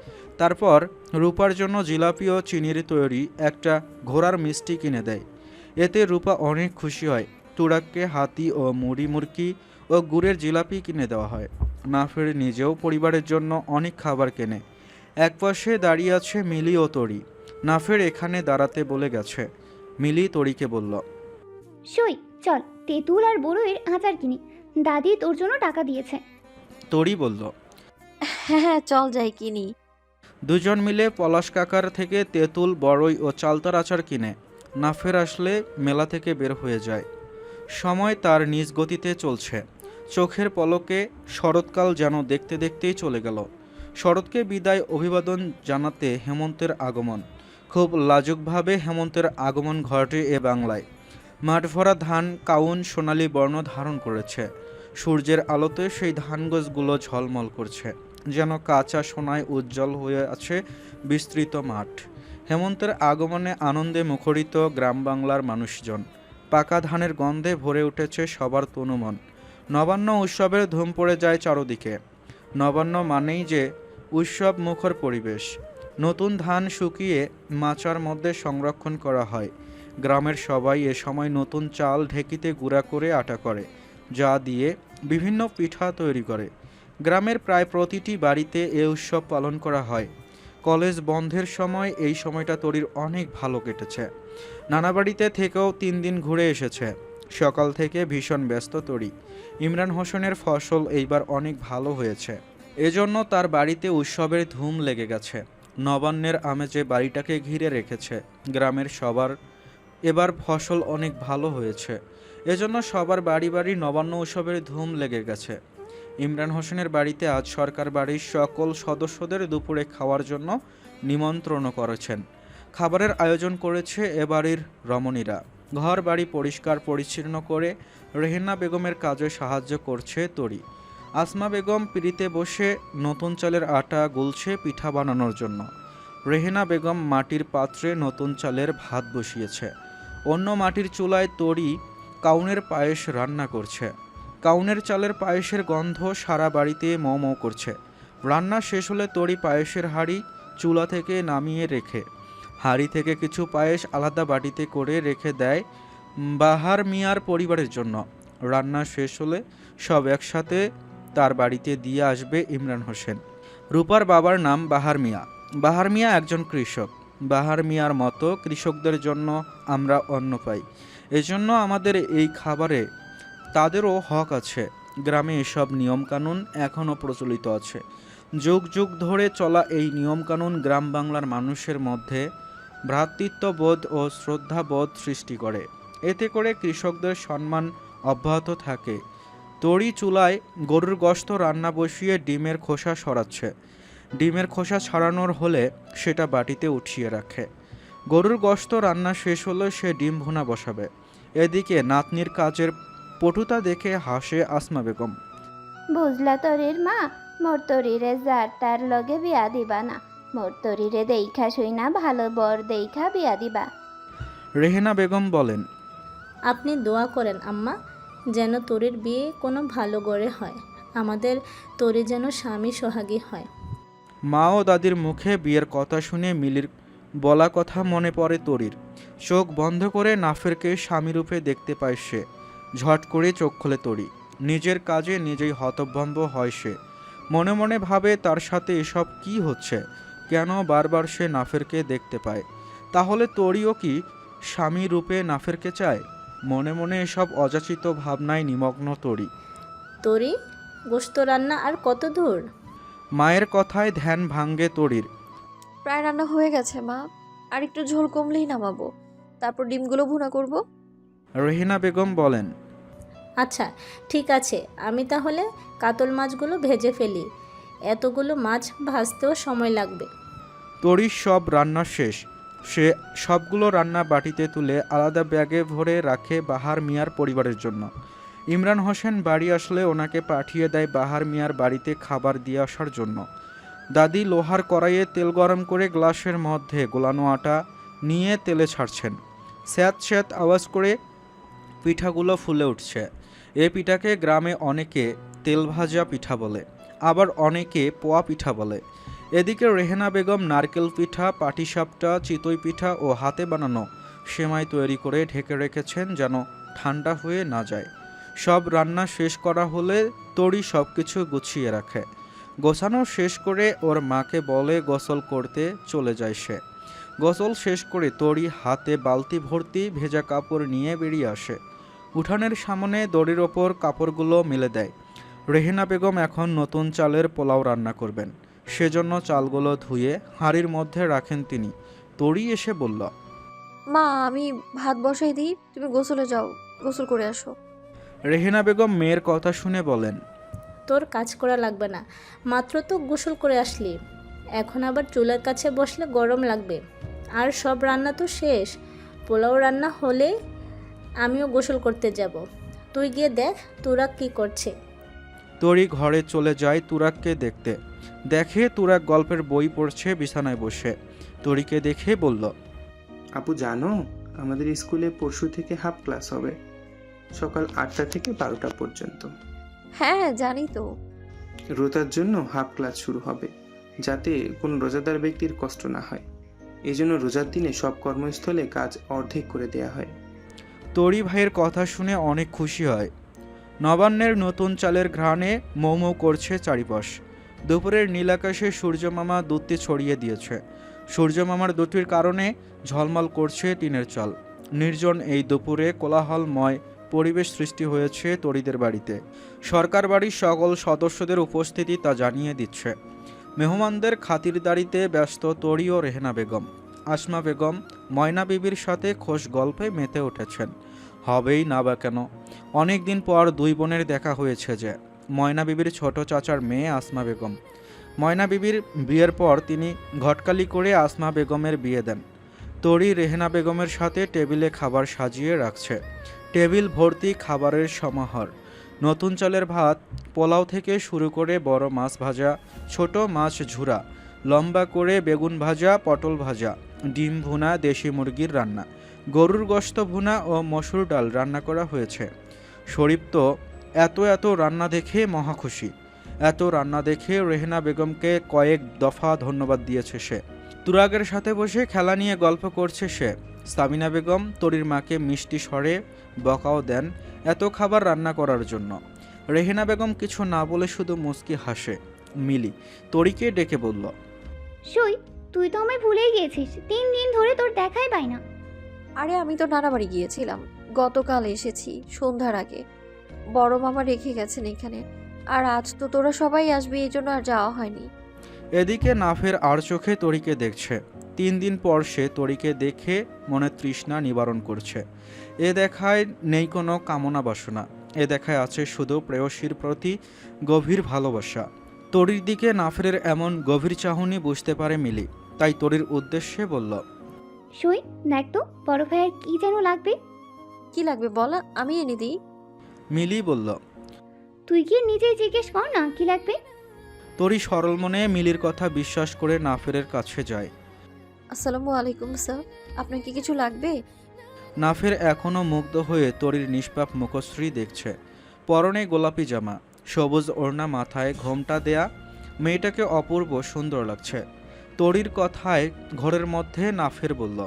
তারপর রূপার জন্য জিলাপি ও চিনির তৈরি একটা ঘোড়ার মিষ্টি কিনে দেয়। এতে রূপা অনেক খুশি হয়। তুরাককে হাতি ও মুড়ি মুরকি ও গুড়ের জিলাপি কিনে দেওয়া হয়। নাফের নিজেও পরিবারের জন্য অনেক খাবার কেনে। একপাশে দাঁড়িয়ে আছে মিলি ও তরি। নাফের এখানে দাঁড়াতে বলে গেছে। মিলি তরিকে বলল, সই, চল তেঁতুল আর বড়ইয়ের আচার কিনি, দাদি তোর জন্য টাকা দিয়েছে। তরি বলল, হ্যাঁ হ্যাঁ, চল যাই কিনি। দুজন মিলে পলাশ কাকার থেকে তেঁতুল, বড়ই ও চালতার আচার কিনে নাফের আসলে মেলা থেকে বের হয়ে যায়। সময় তার নিজ গতিতে চলছে। চোখের পলকে শরৎকাল যেন দেখতে দেখতেই চলে গেল। শরৎকে বিদায় অভিবাদন জানাতে হেমন্তের আগমন। খুব লাজুকভাবে হেমন্তের আগমন ঘটে এ বাংলায়। মাঠ ভরা ধান কাউন সোনালি বর্ণ ধারণ করেছে। সূর্যের আলোতে সেই ধানগছগুলো ঝলমল করছে, যেন কাঁচা সোনায় উজ্জ্বল হয়ে আছে বিস্তৃত মাঠ। হেমন্তের আগমনে আনন্দে মুখরিত গ্রাম বাংলার মানুষজন। পাকা ধানের গন্ধে ভরে উঠেছে সবার তনুমন। নবান্ন উৎসবের ধুম পড়ে যায় চারদিকে। নবান্ন মানেই যে উৎসব মুখর পরিবেশ। নতুন ধান শুকিয়ে মাচার মধ্যে সংরক্ষণ করা হয়। গ্রামের সবাই এ সময় নতুন চাল ঢেকিতে গুঁড়া করে আটা করে, যা দিয়ে বিভিন্ন পিঠা তৈরি করে। গ্রামের প্রায় প্রতিটি বাড়িতে এ উৎসব পালন করা হয়। কলেজ বন্ধের সময় এই সময়টা তরির অনেক ভালো কেটেছে। নানা বাড়িতে থেকেও 3 দিন ঘুরে এসেছে। সকাল থেকে ভীষণ ব্যস্ত তরি। ইমরান হোসেনের ফসল এইবার অনেক ভালো হয়েছে, এজন্য তার বাড়িতে উৎসবের ধুম লেগে গেছে। নবান্নের আমেজে বাড়িটাকে ঘিরে রেখেছে। গ্রামের সবার এবার ফসল অনেক ভালো হয়েছে, এজন্য সবার বাড়ি বাড়ি নবান্ন উৎসবের ধুম লেগে গেছে। ইমরান হোসেনের বাড়িতে আজ সরকার বাড়ির সকল সদস্যদের দুপুরে খাওয়ার জন্য নিমন্ত্রণ করেছেন। খাবারের আয়োজন করেছে এ বাড়ির রমণীরা। ঘর বাড়ি পরিষ্কার পরিচ্ছন্ন করে রেহেনা বেগমের কাজে সাহায্য করছে তরি। আসমা বেগম পিড়িতে বসে নতুন চালের আটা গুলছে পিঠা বানানোর জন্য। রেহেনা বেগম মাটির পাত্রে নতুন চালের ভাত বসিয়েছে। অন্য মাটির চুলায় তরি কাউনের পায়েস রান্না করছে। কাউনের চালের পায়েসের গন্ধ সারা বাড়িতে মৌ মৌ করছে। রান্না শেষ হলে তরি পায়েসের হাঁড়ি চুলা থেকে নামিয়ে রেখে হাঁড়ি থেকে কিছু পায়েস আলাদা বাটিতে করে রেখে দেয় বাহার মিয়ার পরিবারের জন্য। রান্না শেষ হলে সব একসাথে তার বাড়িতে দিয়ে আসবে ইমরান হোসেন। রূপার বাবার নাম বাহার মিয়া। বাহার মিয়া একজন কৃষক। বাহার মিয়ার মতো কৃষকদের জন্য আমরা অন্ন পাই, এজন্য আমাদের এই খাবারে তাদেরও হক আছে। গ্রামে এসব নিয়মকানুন এখনও প্রচলিত আছে। যুগ যুগ ধরে চলা এই নিয়মকানুন গ্রাম বাংলার মানুষের মধ্যে ভ্রাতৃত্ববোধ ও শ্রদ্ধাবোধ সৃষ্টি করে। এতে করে কৃষকদের সম্মান অব্যাহত থাকে। তরি চুলায় গরুর গোশত রান্না বসিয়ে ডিমের খোসা সরাচ্ছে। ডিমের খোসা ছাড়ানোর হলে সেটা বাটিতে উঠিয়ে রাখে। গরুর গোশত রান্না শেষ হলে সে ডিম ভুনা বসাবে। এদিকে নাতনির কাজের পটুতা দেখে হাসে আসমা বেগম। বুঝলা তরির মা, মোর তরিরে যার তার লগে বিয়া দিবা না, মোর তরিরে দেইখা শুই না ভালো বর দেইখা বিয়া দিবা। রেহেনা বেগম বলেন, আপনি দোয়া করেন আম্মা, যেন তরির বিয়ে কোনো ভালো গড়ে হয়, আমাদের তরি যেন স্বামী সোহাগী হয়। মা ও দাদির মুখে বিয়ের কথা শুনে মিলির বলা কথা মনে পড়ে তরির। চোখ বন্ধ করে নাফেরকে স্বামীরূপে দেখতে পায় সে। ঝট করে চোখ খোলে তরি। নিজের কাজে নিজেই হতভম্ব হয় সে। মনে মনে ভাবে তার সাথে এসব কি হচ্ছে, কেন বারবার সে নাফেরকে দেখতে পায়। তাহলে তরিও কি স্বামী রূপে নাফেরকে চায়? মনে মনে এসব অযাচিত ভাবনায় নিমগ্ন তরি। তোরি, গোশত রান্না আর কত দূর? মায়ের কথায় ধ্যান ভাঙ্গে তরির। প্রায় রান্না হয়ে গেছে মা, আর একটু ঝোল কমলেই নামাবো, তারপর ডিমগুলো ভুনা করব। রেহেনা বেগম বলেন। আচ্ছা ঠিক আছে, আমি তাহলে কাতল মাছগুলো ভেজে ফেলি, এতগুলো মাছ ভাজতেও সময় লাগবে। তরির সব রান্না শেষ। সে সবগুলো রান্না বাটিতে তুলে আলাদা ব্যাগে ভরে রাখে বাহার মিয়ার পরিবারের জন্য। ইমরান হোসেন বাড়ি আসলে ওনাকে পাঠিয়ে দেয় বাহার মিয়ার বাড়িতে খাবার দিয়ে আসার জন্য। দাদি লোহার কড়াইয়ে তেল গরম করে গ্লাসের মধ্যে গোলানো আটা নিয়ে তেলে ছাড়ছেন। স্যাঁত স্যাঁত আওয়াজ করে পিঠাগুলো ফুলে উঠছে। এ পিঠাকে গ্রামে অনেকে তেল ভাজা পিঠা বলে, আবার অনেকে পোয়া পিঠা বলে। এদিকে রেহেনা বেগম নারকেল পিঠা, পাটিসাপটা, চিতই পিঠা ও হাতে বানানো সেমাই তৈরি করে ঢেকে রেখেছেন যেন ঠান্ডা হয়ে না যায়। সব রান্না শেষ করা হলে তরি সব কিছু গুছিয়ে রাখে। গোছানো শেষ করে ওর মাকে বলে গোসল করতে চলে যায় সে। গোসল শেষ করে তরি হাতে বালতি ভর্তি ভেজা কাপড় নিয়ে বেরিয়ে আসে। উঠানের সামনে দড়ির ওপর কাপড়গুলো মেলে দেয়। রেহেনা বেগম এখন নতুন চালের পোলাও রান্না করবেন, সেজন্য চালগুলো ধুয়ে হাঁড়ির মধ্যে রাখেন তিনি। তরি এসে বলল, মা আমি ভাত বসাই দিই, তুমি গোসলে যাও, গোসল করে আসো। রেহেনা বেগম মেয়ের কথা শুনে বলেন, তোর কাজ করা লাগবে না, মাত্র তো গোসল করে আসলি, এখন আবার চুলার কাছে বসলে গরম লাগবে। আর সব রান্না তো শেষ, পোলাও রান্না হলে আমিও গোসল করতে যাব। তুই গিয়ে দেখ তুরাক কি করছে। তরি ঘরে চলে যায় তুরাককে দেখতে। দেখে তুরাক গল্পের বই পড়ছে বিছানায় বসে। তরিকে দেখে বলল, আপু জানো, আমাদের স্কুলে পরশু থেকে হাফ ক্লাস হবে, সকাল 8টা থেকে 12টা পর্যন্ত। হ্যাঁ জানি তো। রোজার জন্য হাফ ক্লাস শুরু হবে, যাতে কোন রোজাদার ব্যক্তির কষ্ট না হয়। এই জন্য রোজার দিনে সব কর্মস্থলে কাজ অর্ধেক করে দেয়া হয়। তরি ভাইয়ের কথা শুনে অনেক খুশি হয়। নবান্নের নতুন চালের ঘ্রাণে মৌ মৌ করছে চারিপাশ। দুপুরের নীলাকাশে সূর্যমামা দুধটি ছড়িয়ে দিয়েছে। সূর্যমামার দুটির কারণে ঝলমল করছে টিনের চাল। নির্জন এই দুপুরে কোলাহলময় পরিবেশ সৃষ্টি হয়েছে তরিদের বাড়িতে। সরকার বাড়ির সকল সদস্যদের উপস্থিতি তা জানিয়ে দিচ্ছে। মেহমানদের খাতিরদারিতে ব্যস্ত তরি ও রেহেনা বেগম। আসমা বেগম ময়না বিবির সাথে খোশ গল্পে মেতে উঠেছেন। হবেই না বা কেন, অনেক দিন পর দুই বোনের দেখা হয়েছে যে। ময়না বিবির ছোট চাচার মেয়ে আসমা বেগম। ময়না বিবির বিয়ের পর তিনি ঘটকালি করে আসমা বেগমের বিয়ে দেন। তরি রেহেনা বেগমের সাথে টেবিলে খাবার সাজিয়ে রাখছে। টেবিল ভর্তি খাবারের সমাহার। নতুন চালের ভাত, পোলাও থেকে শুরু করে বড় মাছ ভাজা, ছোট মাছ ঝুরা, লম্বা করে বেগুন ভাজা, পটল ভাজা, ডিম ভুনা, দেশি মুরগির রান্না, গরুর গোশত ভুনা ও মসুর ডাল রান্না করা হয়েছে। শরীফ তো এত রান্না দেখে মহা খুশি। এত রান্না দেখে রেহেনা বেগমকে কয়েক দফা ধন্যবাদ দিয়েছে সে। তুরাগের সাথে বসে খেলা নিয়ে গল্প করছে সে। সাবিনা বেগম তরির মাকে মিষ্টি স্বরে বকাও দেন এত খাবার রান্না করার জন্য। রেহেনা বেগম কিছু না বলে শুধু মুচকি হাসে। মিলি তরিকে ডেকে বলল, সই, তুই তো আমায় ভুলেই গিয়েছিস, 3 দিন ধরে তোর দেখাই পাই না। আরে আমি তো নানা বাড়ি গিয়েছিলাম, গতকাল এসেছি সন্ধ্যার আগে। বড় মামা রেখে গেছেন এখানে, আর আজ তো তোরা সবাই আসবি, এই জন্য আর যাওয়া হয়নি। এদিকে নাফের আর চোখে তরিকে দেখছে। 3 দিন পর সে তরিকে দেখে মনে তৃষ্ণা নিবারণ করছে। এ দেখায় নেই কোনো কামনা বাসনা, এ দেখায় আছে শুধু প্রেয়সীর প্রতি গভীর ভালোবাসা। তরির দিকে নাফের এমন গভীর চাহনি বুঝতে পারে মিলি, তাই তরির উদ্দেশ্যে বলল, সই, দেখ তো বড় ভাইয়ের কি যেন লাগবে। কি লাগবে বলা, আমি এনে দিই। মিলি বলল, তুই গিয়ে নিজেই জিজ্ঞেস কর না কি লাগবে। তরি সরল মনে মিলির কথা বিশ্বাস করে নাফেরের কাছে যায়। আসসালামু আলাইকুম স্যার, আপনার কি কিছু লাগবে? নাফের এখনও মুগ্ধ হয়ে তরির নিষ্পাপ মুখশ্রী দেখছে। পরনে গোলাপি জামা, সবুজ ওড়না মাথায় ঘোমটা দেয়া, মেয়েটাকে অপূর্ব সুন্দর লাগছে। তরির কথায় ঘরের মধ্যে নাফের বলল,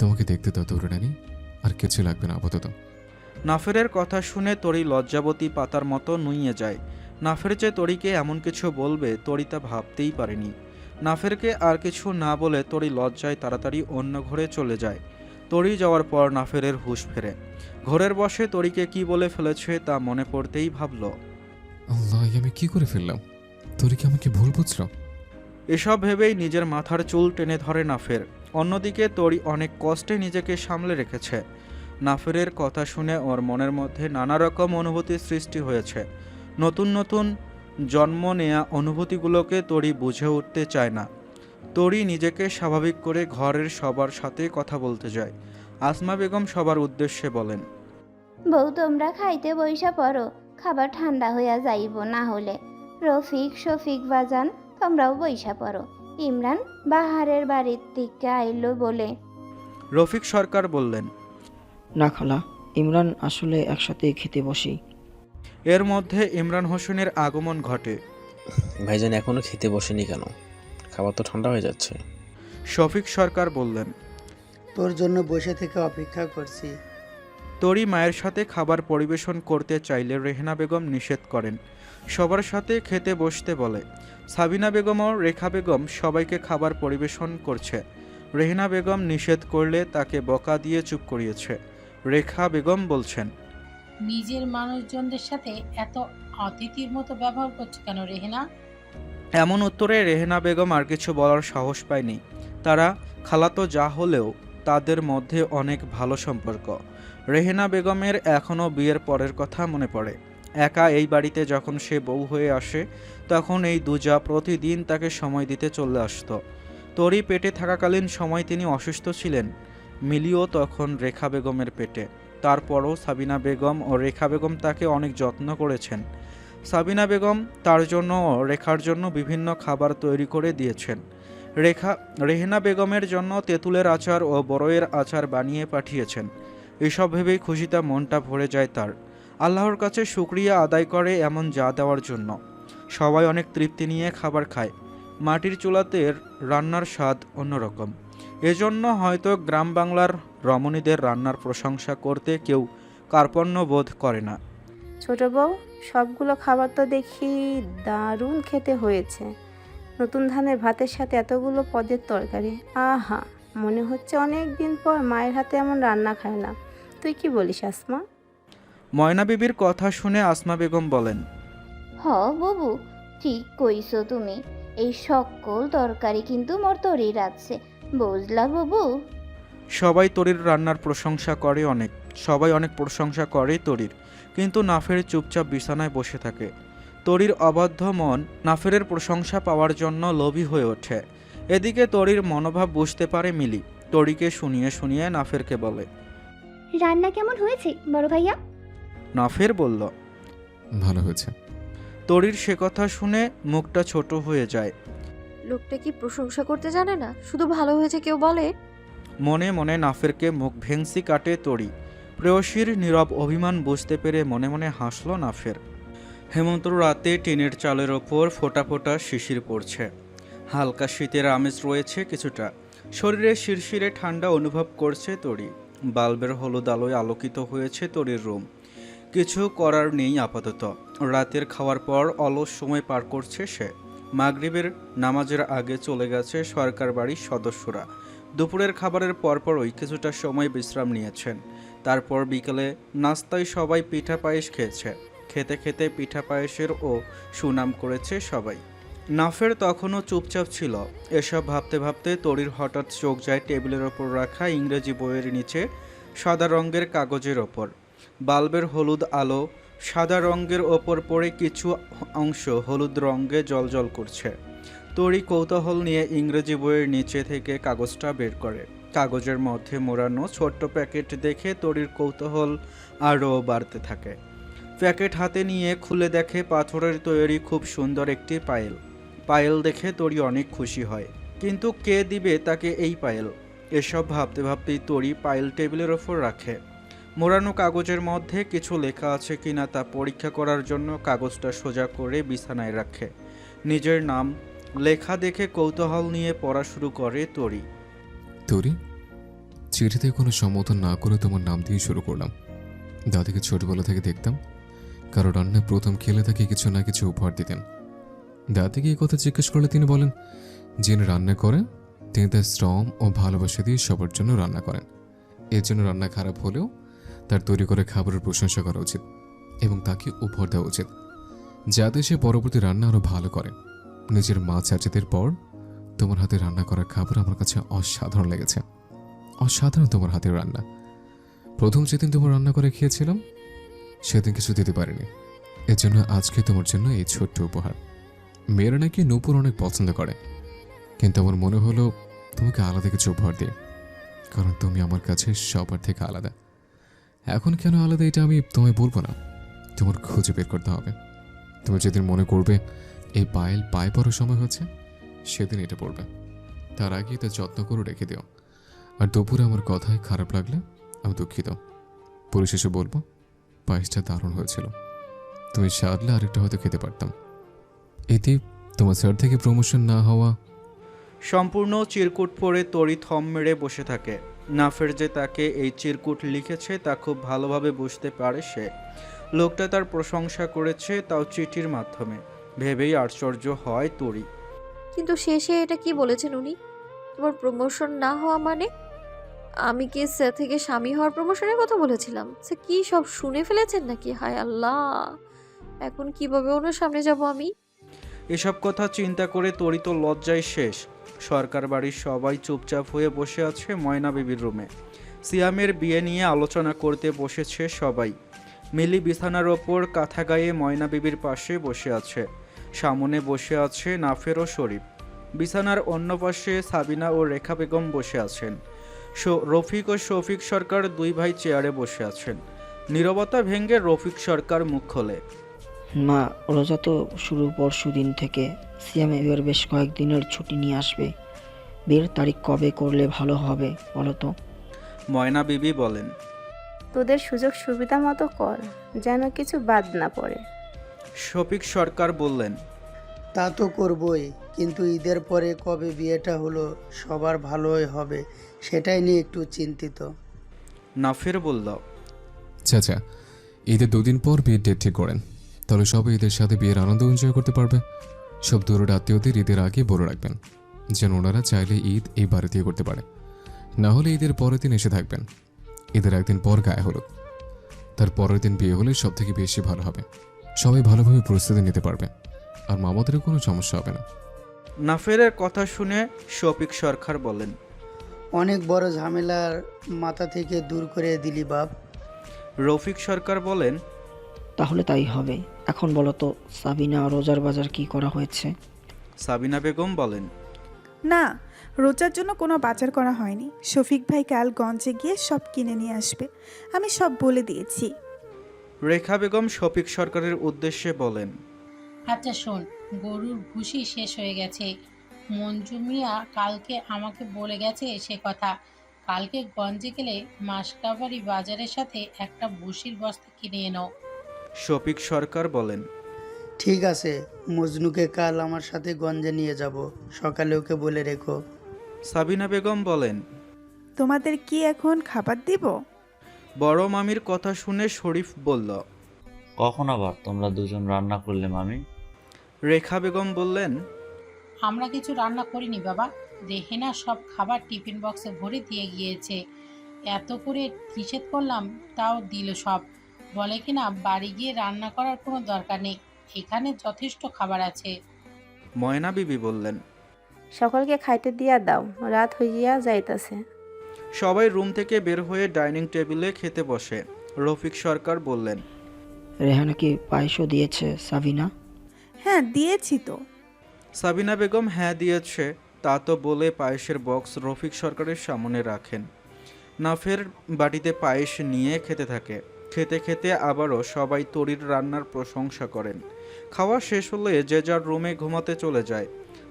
তোমাকে দেখতে তো তোর রানী, আর কিছু লাগবে না আপাতত। নাফেরের কথা শুনে তরি লজ্জাবতী পাতার মতো নুইয়ে যায়। নাফের যে তরিকে এমন কিছু বলবে তরি তা ভাবতেই পারেনি। নাফেরকে আর কিছু না বলে তরি লজ্জায় তাড়াতাড়ি অন্য ঘরে চলে যায়। তরি যাওয়ার পর নাফেরের হুঁশ ফেরে। ঘরের বসে তরিকে কি বলে ফেলেছে তা মনে পড়তেই ভাবল, আল্লাহ, আমি কি করে ফেললাম? তোর কি আমাকে ভুল বুঝলো? এসব ভেবেই নিজের মাথার চুল টেনে ধরে নাফের। অন্যদিকে তরি অনেক কষ্টে নিজেকে সামলে রেখেছে। নাফেরের কথা শুনে ওর মনের মধ্যে নানা রকম অনুভূতির সৃষ্টি হয়েছে। নতুন নতুন জন্ম নেয়া অনুভূতিগুলোকে তরি বুঝে উঠতে চায় না। তরি নিজেকে স্বাভাবিক করে ঘরের সবার সাথে কথা বলতে যায়। আসমা বেগম সবার উদ্দেশ্যে বলেন, বউ তোমরা খাইতে বইসা পড়ো, খাবার ঠান্ডা হইয়া যাইব না হলে। রফিক শফিক বাজান তোমরাও বইসা পড়ো। ইমরান বাহারের বাড়ির থেকে আইলো বলে। রফিক সরকার বললেন, না খালা, ইমরান আসলে একসাথে খেতে বসি। এর মধ্যে ইমরান হোসেনের আগমন ঘটে। ভাইজান এখনো খেতে বসেনি কেন? খাবার তো ঠান্ডা হয়ে যাচ্ছে। শফিক সরকার বললেন, তোর জন্য বসে থেকে অপেক্ষা করছি। তরি মায়ের সাথে খাবার পরিবেশন করতে চাইলে রেহেনা বেগম নিষেধ করেন। সবার সাথে খেতে বসতে বলে। সাবিনা বেগম ও রেখা বেগম সবাইকে খাবার পরিবেশন করছে। রেহেনা বেগম নিষেধ করলে তাকে বকা দিয়ে চুপ করিয়েছে। রেখা বেগম বলছেন, নিজের মানুষজনদের সাথে এত অতিথির মতো ব্যবহার করছে কেন রেহেনা? এমন উত্তরে রেহেনা বেগম আর কিছু বলার সাহস পায়নি। তারা খালাতো যা হলেও তাদের মধ্যে অনেক ভালো সম্পর্ক। রেহেনা বেগমের এখনও বিয়ের পরের কথা মনে পড়ে। একা এই বাড়িতে যখন সে বউ হয়ে আসে তখন এই দুজা প্রতিদিন তাকে সময় দিতে চলে আসতো। তরি পেটে থাকাকালীন সময় তিনি অসুস্থ ছিলেন। মিলিও তখন রেখা বেগমের পেটে। তারপরও সাবিনা বেগম ও রেখা বেগম তাকে অনেক যত্ন করেছেন। সাবিনা বেগম তার জন্য ও রেখার জন্য বিভিন্ন খাবার তৈরি করে দিয়েছেন। রেহেনা বেগমের জন্য তেঁতুলের আচার ও বড়ইয়ের আচার বানিয়ে পাঠিয়েছেন। এসব ভেবেই খুশিতে মনটা ভরে যায় তার। আল্লাহর কাছে শুকরিয়া আদায় করে এমন যা দেওয়ার জন্য। সবাই অনেক তৃপ্তি নিয়ে খাবার খায়। মাটির চুলাতে রান্নার স্বাদ অন্যরকম। এজন্য হয়তো গ্রাম বাংলার রমণীদের রান্নার প্রশংসা করতে কেউ কার্পণ্য বোধ করে না। ছোট বউ, সবগুলো খাবার তো দেখি দারুণ খেতে হয়েছে। নতুন ধানের ভাতের সাথে এতগুলো পদের তরকারি, আহা, মনে হচ্ছে অনেক দিন পর মায়ের হাতে এমন রান্না খায় না। তুই কি বলিস আসমা? ময়না বিবির কথা শুনে আসমা বেগম বলেন, হ বাবু, ঠিক কইছো তুমি। এই সকল তরকারি কিন্তু মোর তরির আছে, বুঝলা বাবু? সবাই তরির রান্নার প্রশংসা করে অনেক। সবাই অনেক প্রশংসা করে তরির, কিন্তু নাফের চুপচাপ বিছানায় বসে থাকে। তরির অবাধ্য মন নাফেরের প্রশংসা পাওয়ার জন্য লোভী হয়ে ওঠে। এদিকে তরির মনোভাব বুঝতে পারে মিলি। তরিকে শুনিয়ে শুনিয়ে নাফেরকে বলে, রান্না কেমন হয়েছে বড় ভাইয়া? নাফের বলল, ভালো হয়েছে। তরির সে কথা শুনে মুখটা ছোট হয়ে যায়। লোকটা কি প্রশংসা করতে জানে না, শুধু ভালো হয়েছে কেউ বলে? মনে মনে নাফেরকে মুখ ভেংসি কাটে তরি। প্রেয়সীর নীরব অভিমান বুঝতে পেরে মনে মনে হাসল নাফের। হেমন্ত রাতে টিনের চালের ওপর ফোঁটা ফোঁটা শিশির পড়ছে। হালকা শীতের আমেজ রয়েছে কিছুটা। শরীরে শিরশিরে ঠান্ডা অনুভব করছে তরি। বাল্বের হলুদ আলোয় আলোকিত হয়েছে তরির রুম। কিছু করার নেই আপাতত। রাতের খাওয়ার পর অলস সময় পার করছে সে। মাগরিবের নামাজের আগে চলে গেছে সরকার বাড়ির সদস্যরা। দুপুরের খাবারের পরপরই কিছুটা সময় বিশ্রাম নিয়েছেন। তারপর বিকেলে নাস্তায় সবাই পিঠা পায়েস খেয়েছে। খেতে খেতে পিঠা পায়েসের ও সুনাম করেছে সবাই। নাফের তখনও চুপচাপ ছিল। এসব ভাবতে ভাবতে তরির হঠাৎ চোখ যায় টেবিলের ওপর রাখা ইংরেজি বইয়ের নিচে সাদা রঙের কাগজের ওপর। বাল্বের হলুদ আলো সাদা রঙের ওপর পড়ে কিছু অংশ হলুদ রঙে জ্বলজ্বল করছে। তরি কৌতূহল নিয়ে ইংরেজি বইয়ের নিচে থেকে কাগজটা বের করে। কাগজের মধ্যে মোড়ানো ছোট্ট প্যাকেট দেখে তরির কৌতূহল আরও বাড়তে থাকে। প্যাকেট হাতে নিয়ে খুলে দেখে পাথরের তৈরি খুব সুন্দর একটি পায়েল। পায়েল দেখে তরি অনেক খুশি হয়, কিন্তু কে দিবে তাকে এই পায়েল? এসব ভাবতে ভাবতেই তরি পায়েল টেবিলের ওপর রাখে। মোড়ানো কাগজের মধ্যে কিছু লেখা আছে কিনা তা পরীক্ষা করার জন্য কাগজটা সোজা করে বিছানায় রাখে। নিজের নাম, লেখা দেখে কৌতূহল নিয়ে পড়া শুরু করে তরি। তরি, চিঠিতে কোনো সম্বোধন না করে তোমার নাম দিয়ে শুরু করলাম। দাদিকে ছোটবেলা থেকে দেখতাম কারো রান্নায় প্রথম খেলে তাকে কিছু না কিছু উপহার দিতেন। দাদিকে এই কথা জিজ্ঞেস করলে তিনি বলেন, যিনি রান্না করেন তিনি তার শ্রম ও ভালোবাসা দিয়ে সবার জন্য রান্না করেন। এর জন্য রান্না খারাপ হলেও তার তৈরি করে খাবারের প্রশংসা করা উচিত এবং তাকে উপহার দেওয়া উচিত, যাতে সে পরবর্তী রান্না আরও ভালো করে। নিজের মা চাচিদের পর তোমার হাতে রান্না করা খাবার আমার কাছে অসাধারণ লেগেছে। অসাধারণ তোমার হাতের রান্না। প্রথম যেদিন তোমার রান্না করে খেয়েছিলাম সেদিন কিছু দিতে পারিনি, এর জন্য আজকে তোমার জন্য এই ছোট্ট উপহার। মেয়েরা নাকি নূপুর অনেক পছন্দ করে, কিন্তু আমার মনে হলো তোমাকে আলাদা কিছু উপহার দিই, কারণ তুমি আমার কাছে সবার থেকে আলাদা। এখন কেন আলাদা এটা আমি তোমায় বলবো না, তোমার খুঁজে বের করতে হবে। তুমি যেদিন মনে করবে এই পায়েল পায়ে পড়ার সময় হচ্ছে সেদিন এটা পড়বে। তার আগেই তা যত্ন করে রেখে দিও। আর দুপুরে আমার কথায় খারাপ লাগলে আমি দুঃখিত। পরিশেষে বলবো পায়েসটা দারুণ হয়েছিল, তুমি সারলে আরেকটা হয়তো খেতে পারতাম। এতে তোমার স্যার থেকে প্রমোশন না হওয়া। সম্পূর্ণ চিরকুট পরে তরি থম মেরে বসে থাকে। নাফের যে তাকে এই চিরকুট লিখেছে তা খুব ভালোভাবে বুঝতে পারে সে। লোকটা তার প্রশংসা করেছে, তাও চিঠির মাধ্যমে। ভেবেই আশ্চর্য হয় তরি। কিন্তু শেষে এটা কি বলেছেন উনি? তোমার প্রমোশন না হওয়া মানে? আমি কি স্যার থেকে স্বামী হওয়ার প্রমোশনের কথা বলেছিলাম? সে কি সব শুনে ফেলেছেন নাকি? হায় আল্লাহ, এখন কিভাবে ওনার সামনে যাব আমি? এসব কথা চিন্তা করে তরি তো লজ্জায় শেষ। সরকার বাড়ির সবাই চুপচাপ হয়ে বসে আছে ময়না বিবির রুমে। সিয়ামের বিয়ে নিয়ে আলোচনা করতে বসেছে সবাই। মিলি বিছানার ওপর কাঁথা গায়ে ময়না বিবির পাশে বসে আছে। সামনে বসে আছে নাফের ও শরীফ। বিছানার অন্য পাশে সাবিনা ও রেখা বেগম বসে আছেন। রফিক ও শফিক সরকার দুই ভাই চেয়ারে বসে আছেন। নীরবতা ভেঙে রফিক সরকার মুখ খোলে। মা, রোজা তো শুরু পরশু দিন থেকে। সিয়াম এবার বেশ কয়েকদিনের ছুটি নিয়ে আসবে। বিয়ের তারিখ কবে করলে ভালো হবে বলো তো? ময়না বিবি বলেন, তোদের সুযোগ সুবিধা মতো কর, যেন কিছু বাদ না পড়ে। শফিক সরকার বললেন, তা তো করবই, কিন্তু ঈদের পরে কবে বিয়েটা হলো সবার ভালোই হবে সেটাই নিয়ে একটু চিন্তিত। নাফের বলল, চাচা, ঈদের 2 দিন পর বিয়ের ডেট ঠিক করেন, তাহলে সবাই ঈদের সাথে বিয়ের আনন্দ এনজয় করতে পারবে। সব দূরের আত্মীয়দের ঈদের আগে বলে রাখবেন, যেন ওনারা চাইলে ঈদ এই বাড়িতেই করতে পারে। না হলে ঈদের পরের দিন এসে থাকবেন। ঈদের একদিন পর গায়ে হলুদ, তার পরের দিন বিয়ে হলে সব থেকে বেশি ভালো হবে। সবাই ভালোভাবে প্রস্তুতি নিতে পারবে, আর মামাদেরও কোনো সমস্যা হবে না। নাফেরের কথা শুনে শফিক সরকার বলেন, অনেক বড় ঝামেলার মাথা থেকে দূর করে দিলি বাপ। রফিক সরকার বলেন, তাহলে তাই হবে। এখন বলো তো, সাবিনা রোজার বাজার কি করা হয়েছে? সাবিনা বেগম বলেন, না, রোজার জন্য কোনো বাজার করা হয়নি। শফিক ভাই কাল গঞ্জে গিয়ে সব কিনে নিয়ে আসবে, আমি সব বলে দিয়েছি। রেখা বেগম শফিক সরকারের উদ্দেশ্যে বলেন, আচ্ছা শোন, গরুর ভুসি শেষ হয়ে গেছে। মঞ্জু মিয়া কালকে আমাকে বলে গেছে সে কথা। কালকে গঞ্জে গেলে মাসকাবাড়ি বাজারের সাথে একটা ভুসির বস্তা কিনে এনো। শফিক সরকার বলেন, ঠিক আছে, মজনুকে কাল আমার সাথে গঞ্জে নিয়ে যাব, সকালে ওকে বলে রেখো। সাবিনা বেগম বলেন, তোমাদের কি এখন খাবার দিব? বড় মামির কথা শুনে শরীফ বলল, কখন আবার তোমরা দুজন রান্না করলে মামি? রেখা বেগম বললেন, আমরা কিছু রান্না করিনি বাবা, দেখে না সব খাবার টিফিন বক্সে ভরে দিয়ে গিয়েছে। এত করে নিষেধ করলাম তাও দিল সব। বলে কিনা বাড়ি গিয়ে রান্না করার কোনো দরকার নেই, এখানে যথেষ্ট খাবার আছে। ময়না বিবি বললেন, সকলকে খাইতে দিয়া দাও, রাত হইয়া যাইতাছে। সবাই রুম থেকে বের হয়ে ডাইনিং টেবিলে খেতে বসে। রফিক সরকার বললেন, রেহানা কি পায়েসও দিয়েছে সাবিনা? হ্যাঁ দিয়েছি তো। সাবিনা বেগম হ্যাঁ দিয়েছে তা তো বলে পায়েসের বক্স রফিক সরকারের সামনে রাখেন। নাফের বাটিতে পায়েস নিয়ে খেতে থাকে। খেতে খেতে আবারও সবাই তরির রান্নার প্রশংসা করেন। খাওয়া শেষ হলে যে যার রুমে ঘুমাতে চলে যায়।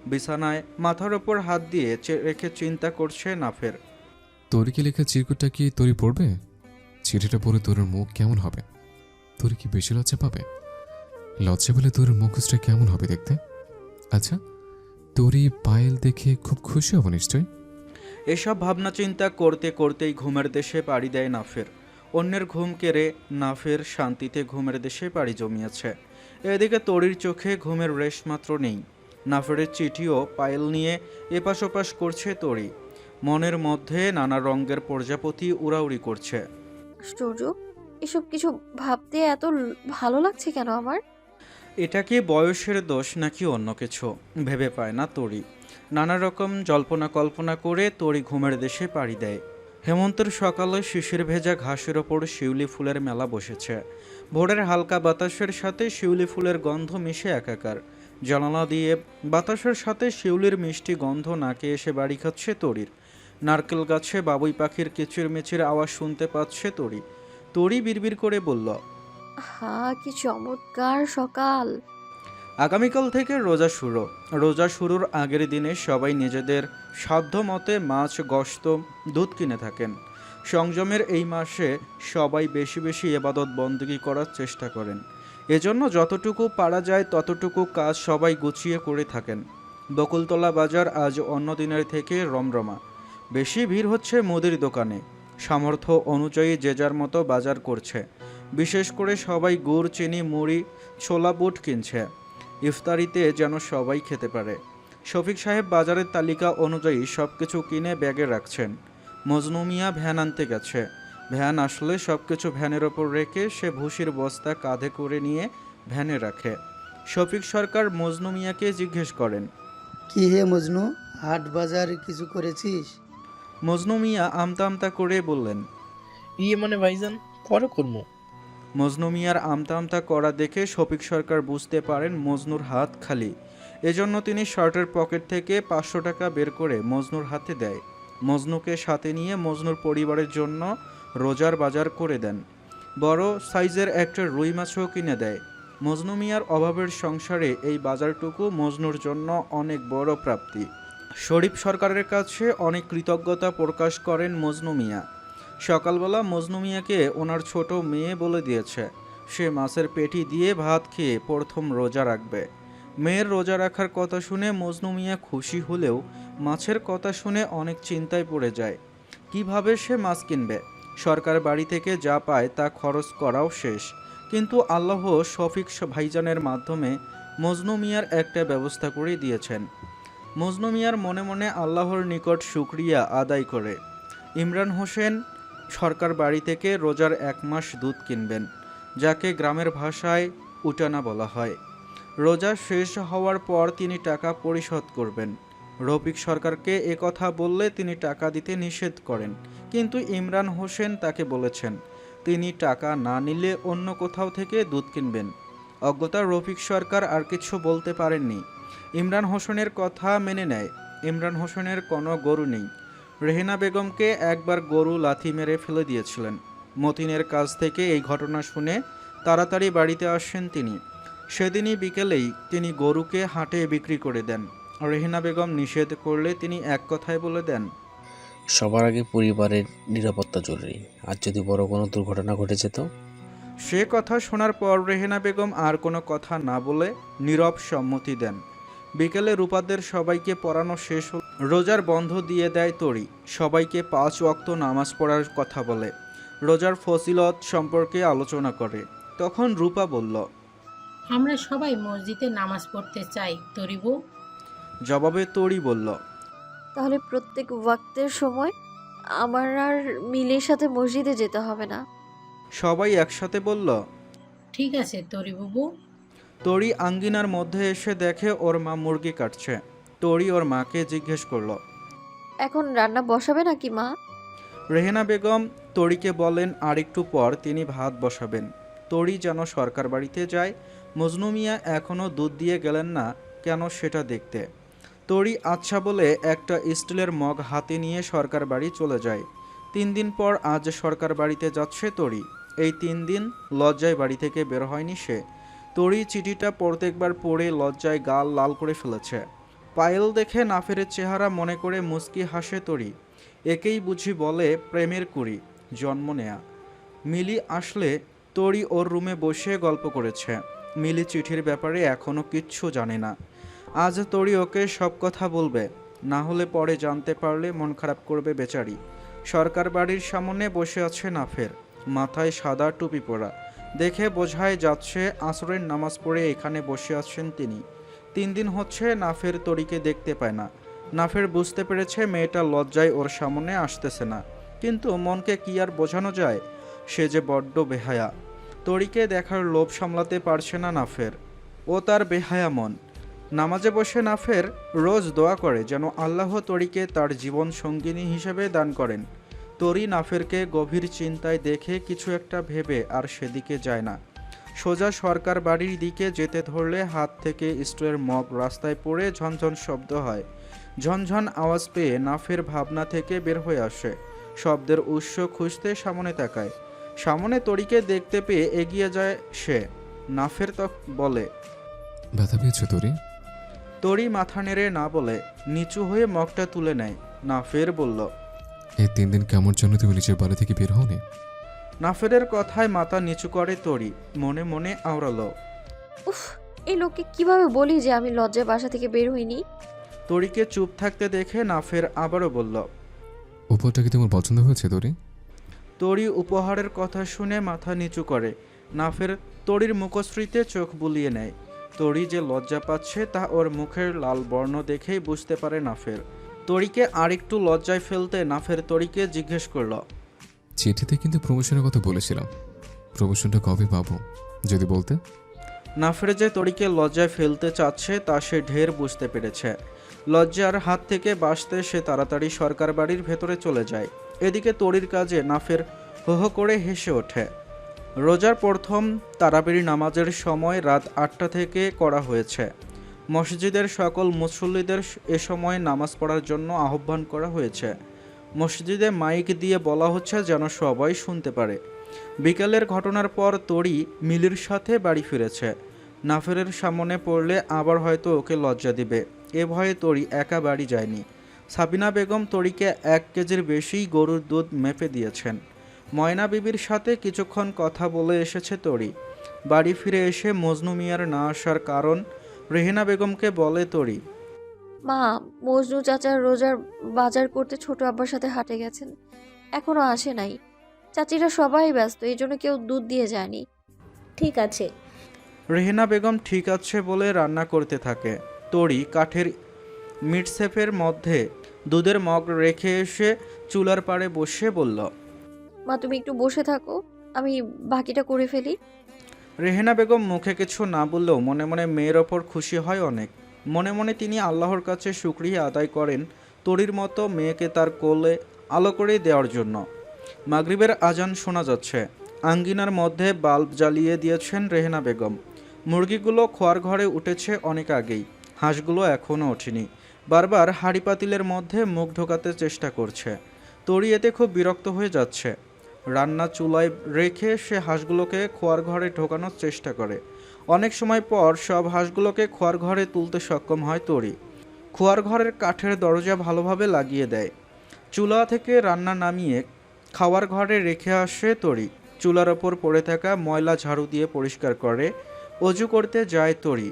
বিছানায় মাথার ওপর হাত দিয়ে রেখে চিন্তা করছে নাফের। তরিকে লেখা চিরকুটটা কি তরি পড়বে? চিঠিটা পড়ে তোর মুখ কেমন হবে? তরি কি বেশি লজ্জা পাবে? লজ্জা পেলে তোর মুখটা কেমন হবে দেখতে? আচ্ছা, তোরই পায়েল দেখে খুব খুশি হব নিশ্চয়। এসব ভাবনা চিন্তা করতে করতেই ঘুমের দেশে পাড়ি দেয় নাফের। অন্যের ঘুম কেড়ে নাফের শান্তিতে ঘুমের দেশে পাড়ি জমিয়েছে। এদিকে তরির চোখে ঘুমের রেশ মাত্র নেই। নাফেরের চিঠিও পায়েল নিয়ে এপাশ ওপাশ করছে তরি। মনের মধ্যে নানা রঙের প্রজাপতি উড়াউড়ি করছে। আশ্চর্য, এসব কিছু ভাবতে এত ভালো লাগছে কেন আমার? এটা কি বয়সের দোষ নাকি অন্য কিছু ভেবে পায় না তরি। নানা রকম জল্পনা কল্পনা করে তরি ঘুমের দেশে পাড়ি দেয়। হেমন্তের সকালে শিশির ভেজা ঘাসের ওপর শিউলি ফুলের মেলা বসেছে। ভোরের হালকা বাতাসের সাথে শিউলি ফুলের গন্ধ মিশে একাকার। জানালা দিয়ে বাতাসের সাথে শিউলির মিষ্টি গন্ধ নাকে এসে বাড়ি খাচ্ছে তরির। নারকেল গাছে বাবুই পাখির কিচিরমিচির আওয়াজ শুনতে পাচ্ছে তরি। তরি বিড়বিড় করে বলল, কি চমৎকার সকাল। আগামীকাল থেকে রোজা শুরু। রোজা শুরুর আগের দিনে সবাই নিজেদের সাধ্য মতে মাছ, গোশত, দুধ কিনে থাকেন। সংযমের এই মাসে সবাই বেশি বেশি ইবাদত বন্দেগী করার চেষ্টা করেন। এজন্য যতটুকু পারা যায় ততটুকু কাজ সবাই গুছিয়ে করে থাকেন। বকুলতলা বাজার আজ অন্য দিনের থেকে রমরমা। বেশি ভিড় হচ্ছে মুদির দোকানে। সামর্থ্য অনুযায়ী যে যার মতো বাজার করছে। বিশেষ করে সবাই গুড়, চিনি, মুড়ি, ছোলা বুট কিনছে ইফতারিতে যেন সবাই খেতে পারে। শফিক সাহেব বাজারের তালিকা অনুযায়ী সব কিছু কিনে ব্যাগে রাখছেন। মজনু মিয়া ভ্যান আনতে গেছে। ভ্যান আসলে সব কিছু ভ্যানের ওপর রেখে সে ভুসির বস্তা কাঁধে করে নিয়ে ভ্যানে রাখে। শফিক সরকার মজনু মিয়াকে জিজ্ঞেস করেন, কি হে মজনু, হাট বাজার কিছু করেছিস? মজনু মিয়া আমতা আমতা করে বললেন, মানে ভাইজান পরে করবো। মজনু মিয়ার আমতা আমতা করা দেখে শফিক সরকার বুঝতে পারেন মজনুর হাত খালি। এজন্য তিনি শার্টের পকেট থেকে 500 টাকা বের করে মজনুর হাতে দেয়। মজনুকে সাথে নিয়ে মজনুর পরিবারের জন্য রোজার বাজার করে দেন। বড় সাইজের একটা রুই মাছও কিনে দেয়। মজনু মিয়ার অভাবের সংসারে এই বাজারটুকু মজনুর জন্য অনেক বড় প্রাপ্তি। শরীফ সরকারের কাছে অনেক কৃতজ্ঞতা প্রকাশ করেন মজনু মিয়া। সকালবেলা মজনু মিয়াকে ওনার ছোট মেয়ে বলে দিয়েছে সে মাছের পেটি দিয়ে ভাত খেয়ে প্রথম রোজা রাখবে। মেয়ের রোজা রাখার কথা শুনে মজনু মিয়া খুশি হলেও মাছের কথা শুনে অনেক চিন্তায় পড়ে যায়। কিভাবে সে মাছ কিনবে? সরকার বাড়ি থেকে যা পায় তা খরচ করাও শেষ। কিন্তু আল্লাহ শফিক ভাইজানের মাধ্যমে মজনু মিয়ার একটা ব্যবস্থা করে দিয়েছেন। মজনু মিয়ার মনে মনে আল্লাহর নিকট শুকরিয়া আদায় করে ইমরান হোসেন সরকার বাড়ি থেকে রোজার 1 মাস দুধ কিনবেন, যাকে গ্রামের ভাষায় উটানা বলা হয়। রোজা শেষ হওয়ার পর তিনি টাকা পরিশোধ করবেন। রফিক সরকারকে কথা বললে তিনি টাকা দিতে নিষেধ করেন, কিন্তু ইমরান হোসেন তাকে বলেছেন তিনি টাকা না নিলে অন্য কোথাও থেকে দুধ কিনবেন। অজ্ঞতা রফিক সরকার আর কিছু বলতে পারেননি। ইমরান হোসেনের কথা মেনে নেয়। ইমরান হোসেনের কোনো গরু নেই। রেহেনা বেগমকে একবার গরু লাথি মেরে ফেলে দিয়েছিলেন। মতিনের কাছ থেকে এই ঘটনা শুনে তাড়াতাড়ি বাড়িতে আসেন তিনি। সেদিনই বিকেলেই তিনি গরুকে হাটে বিক্রি করে দেন। রেহেনা বেগম নিষেধ করলে তিনি এক কথায় বলে দেন, সবার আগে পরিবারের নিরাপত্তা জরুরি, আর যদি বড় কোনো দুর্ঘটনা ঘটে যেত। সে কথা শোনার পর রেহেনা বেগম আর কোনো কথা না বলে নীরব সম্মতি দেন। বিকেলে রূপাদের সবাইকে পড়ানো শেষ হল। রোজার বন্ধ দিয়ে দেয় তরি। সবাইকে 5 ওয়াক্ত নামাজ পড়ার কথা বলে। রোজার ফজিলত সম্পর্কে আলোচনা করে। তখন রূপা বলল, আমরা সবাই মসজিদে নামাজ পড়তে চাই তরিবু। জবাবে তরি বলল, তাহলে প্রত্যেক ওয়াক্তের সময় আমার আর মিলের সাথে মসজিদে যেতে হবে না। সবাই একসাথে বলল, ঠিক আছে তরিবুবু। তরি আঙ্গিনার মধ্যে এসে দেখে ওর মা মুরগি কাটছে। তরি ওর মাকে জিজ্ঞেস করলো, এখন রান্না বসাবে নাকি মা? রেহেনা বেগম তরিকে বলেন আর একটু পর তিনি ভাত বসাবেন। তরি যেন সরকার বাড়িতে যায়। মজনু মিয়া এখনও দুধ দিয়ে গেলেন না কেন সেটা দেখতে। তরি আচ্ছা বলে একটা স্টিলের মগ হাতে নিয়ে সরকার বাড়ি চলে যায়। 3 দিন পর আজ সরকার বাড়িতে যাচ্ছে তরি। এই 3 দিন লজ্জায় বাড়ি থেকে বের হয়নি সে। তরি চিঠিটা প্রত্যেকবার পড়ে লজ্জায় গাল লাল করে ফেলেছে। পায়েল দেখে নাফেরের চেহারা মনে করে মুচকি হাসে তরি। একেই বুঝি বলে প্রেমের কুড়ি, জন্ম নেয়া। মিলি আসলে তরি ওর রুমে বসে গল্প করেছে। মিলি চিঠির ব্যাপারে এখনও কিচ্ছু জানে না। আজ তরি ওকে সব কথা বলবে, না হলে পরে জানতে পারলে মন খারাপ করবে বেচারি। সরকার বাড়ির সামনে বসে আছে নাফের, মাথায় সাদা টুপি পরা, দেখে বোঝাই যাচ্ছে আসরের নামাজ পড়ে এখানে বসে আছেন তিনি। 3 দিন হচ্ছে নাফের তরিকে দেখতে পায় না। নাফের বুঝতে পেরেছে মেয়েটা লজ্জায় ওর সামনে আসতেছে না, কিন্তু মনকে কি আর বোঝানো যায়, সে যে বড্ড বেহায়া। তরিকে দেখার লোভ সামলাতে পারছে না নাফের, ও তার বেহায়া মন। নামাজে বসে নাফের রোজ দোয়া করে যেন আল্লাহ তরিকে তার জীবন সঙ্গিনী হিসেবে দান করেন। তরি নাফেরকে গভীর চিন্তায় দেখে কিছু একটা ভেবে আর সেদিকে যায় না। সোজা সরকার বাড়ির দিকে যেতে ধরলে হাত থেকে স্টোরের মগ রাস্তায় পড়ে ঝনঝন শব্দ হয়। ঝনঝন আওয়াজ পেয়ে নাফের ভাবনা থেকে বের হয়ে আসে, শব্দের উৎস খুঁজতে সামনে তাকায়। সামনে তরিকে দেখতে পেয়ে এগিয়ে যায় সে। নাফের বলে, ব্যথা পেয়েছো তরি? তরি মাথা নেড়ে না বলে নিচু হয়ে মগটা তুলে নেয়। নাফের বলল, এই 3 দিন কেমন জন্য তুমি নিজের বাড়ি থেকে বের হওনি? নাফেরের কথায় মাথা নিচু করে তরি, মনে মনে আওড়ালো, উফ, এই লোককে কিভাবে বলি যে আমি লজ্জায় বাসা থেকে বের হইনি। তরিকে চুপ থাকতে দেখে নাফের আবারও বলল, উপরটা কি তোমার পছন্দ হয়েছে তরি? তরি উপহারের কথা শুনে মাথা নিচু করে। নাফের তরির মুখশ্রীতে চোখ বুলিয়ে নেয়। তরি যে লজ্জা পাচ্ছে তা ওর মুখের লাল বর্ণ দেখেই বুঝতে পারে নাফের। তরিকে আরেকটু লজ্জায় ফেলতে নাফের তরিকে জিজ্ঞেস করল, চিঠিতে কিন্তু প্রমোশনের কথা বলেছিলাম, প্রমোশনটা কবে পাবো যদি বলতে? নাফের যে তরিকে লজ্জায় ফেলতে চাচ্ছে তা সে ঢের বুঝতে পেরেছে। লজ্জার হাত থেকে বাঁচতে সে তাড়াতাড়ি সরকার বাড়ির ভেতরে চলে যায়। এদিকে তরির কাজে নাফের হো হো করে হেসে ওঠে। রোজার প্রথম তারাবির নামাজের সময় রাত 8টা থেকে করা হয়েছে। মসজিদের সকল মুসল্লিদের এ সময় নামাজ পড়ার জন্য আহ্বান করা হয়েছে। মসজিদে মাইক দিয়ে বলা হচ্ছে যেন সবাই শুনতে পারে। বিকেলের ঘটনার পর তরি মিলির সাথে বাড়ি ফিরেছে। নাফেরের সামনে পড়লে আবার হয়তো ওকে লজ্জা দিবে, এ ভয়ে তরি একা বাড়ি যায়নি। সাবিনা বেগম তরিকে 1 কেজির বেশি গরুর দুধ মেপে দিয়েছেন। ময়না বিবির সাথে কিছুক্ষণ কথা বলে এসেছে তরি। বাড়ি ফিরে এসে মজনু মিয়ার না আসার কারণ রেহেনা বেগমকে বলে তরি, মা, মজনু চাচার রোজার বাজার করতে ছোট আব্বার সাথে হাটে গেছেন, এখনো আসে নাই। চাচিরা সবাই ব্যস্ত, এই জন্য কেউ দুধ দিয়ে যায়নি। ঠিক আছে। রেহেনা বেগম ঠিক আছে বলে রান্না করতে থাকে। তরি কাঠের মিটসেফের মধ্যে দুধের মগ রেখে এসে চুলার পাড়ে বসে বলল, মা, তুমি একটু বসে থাকো, আমি বাকিটা করে ফেলি। রেহেনা বেগম মুখে কিছু না বললেও মনে মনে মেয়ের ওপর খুশি হয় অনেক। মনে মনে তিনি আল্লাহর কাছে শুকরিয়া আদায় করেন তরির মতো মেয়েকে তার কোলে আলো করে দেওয়ার জন্য। মাগরিবের আজান শোনা যাচ্ছে। আঙ্গিনার মধ্যে বাল্ব জ্বালিয়ে দিয়েছেন রেহেনা বেগম। মুরগিগুলো খোয়ার ঘরে উঠেছে অনেক আগেই, হাঁসগুলো এখনও ওঠেনি। বারবার হাঁড়ি পাতিলের মধ্যে মুখ ঢোকাতে চেষ্টা করছে। তরি এতে খুব বিরক্ত হয়ে যাচ্ছে। রান্না চুলায় রেখে সে হাঁসগুলোকে খোয়ার ঘরে ঢোকানোর চেষ্টা করে। অনেক সময় পর সব হাঁসগুলোকে খোয়ার ঘরে তুলতে সক্ষম হয় তরি। খোয়ার ঘরের কাঠের দরজা ভালোভাবে লাগিয়ে দেয়। চুলা থেকে রান্না নামিয়ে খাওয়ার ঘরে রেখে আসে তরি। চুলার ওপর পড়ে থাকা ময়লা ঝাড়ু দিয়ে পরিষ্কার করে। অজু করতে যায় তরি।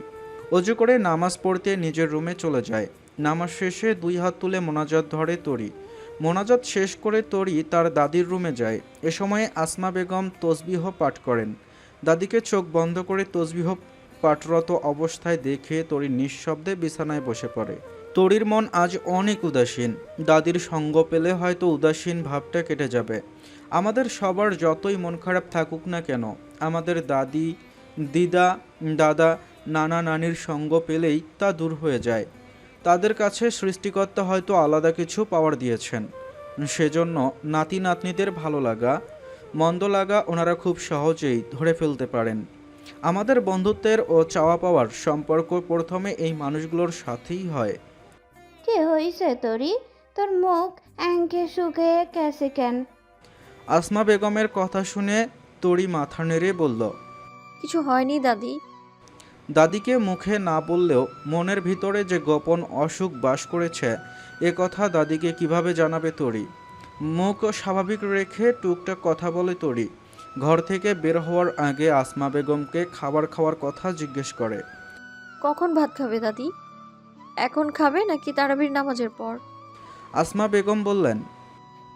অজু করে নামাজ পড়তে নিজের রুমে চলে যায়। নামাজ শেষে 2 হাত তুলে মোনাজাত ধরে তরি। মোনাজাত শেষ করে তরি তার দাদির রুমে যায়। এ সময়ে আসমা বেগম তসবিহ পাঠ করেন। দাদিকে চোখ বন্ধ করে তসবিহ পাঠরত অবস্থায় দেখে তরি নিঃশব্দে বিছানায় বসে পড়ে। তরির মন আজ অনেক উদাসীন। দাদির সঙ্গ পেলে হয়তো উদাসীন ভাবটা কেটে যাবে। আমাদের সবার যতই মন খারাপ থাকুক না কেন, আমাদের দাদি, দিদা, দাদা, নানা নানির সঙ্গ পেলেই তা দূর হয়ে যায়। তাদের কাছে সৃষ্টিকর্তা হয়তো আলাদা কিছু পাওয়ার দিয়েছেন, সেজন্য নাতি নাতনিদের ভালো লাগা মন্দ লাগা ওনারা খুব সহজেই ধরে ফেলতে পারেন। আমাদের বন্ধুত্বের ও চাওয়া পাওয়ার সম্পর্ক প্রথমে এই মানুষগুলোর সাথেই হয়। কি হয়েছে তরি, তোর মুখ অ্যাঙ্কে শুকিয়ে গেছে কেন? আসমা বেগমের কথা শুনে তরি মাথা নেড়ে বলল, কিছু হয়নি দাদি। দাদিকে মুখে না বললেও মনের ভিতরে যে গোপন অসুখ বাস করেছে এ কথা দাদিকে কিভাবে জানাবে তরি। মুখ স্বাভাবিক রেখে টুকটাক কথা বলে তরি। ঘর থেকে বের হওয়ার আগে আসমা বেগমকে খাবার খাওয়ার কথা জিজ্ঞেস করে। কখন ভাত খাবে দাদি? এখন খাবে নাকি তারাবির নামাজের পর? আসমা বেগম বললেন।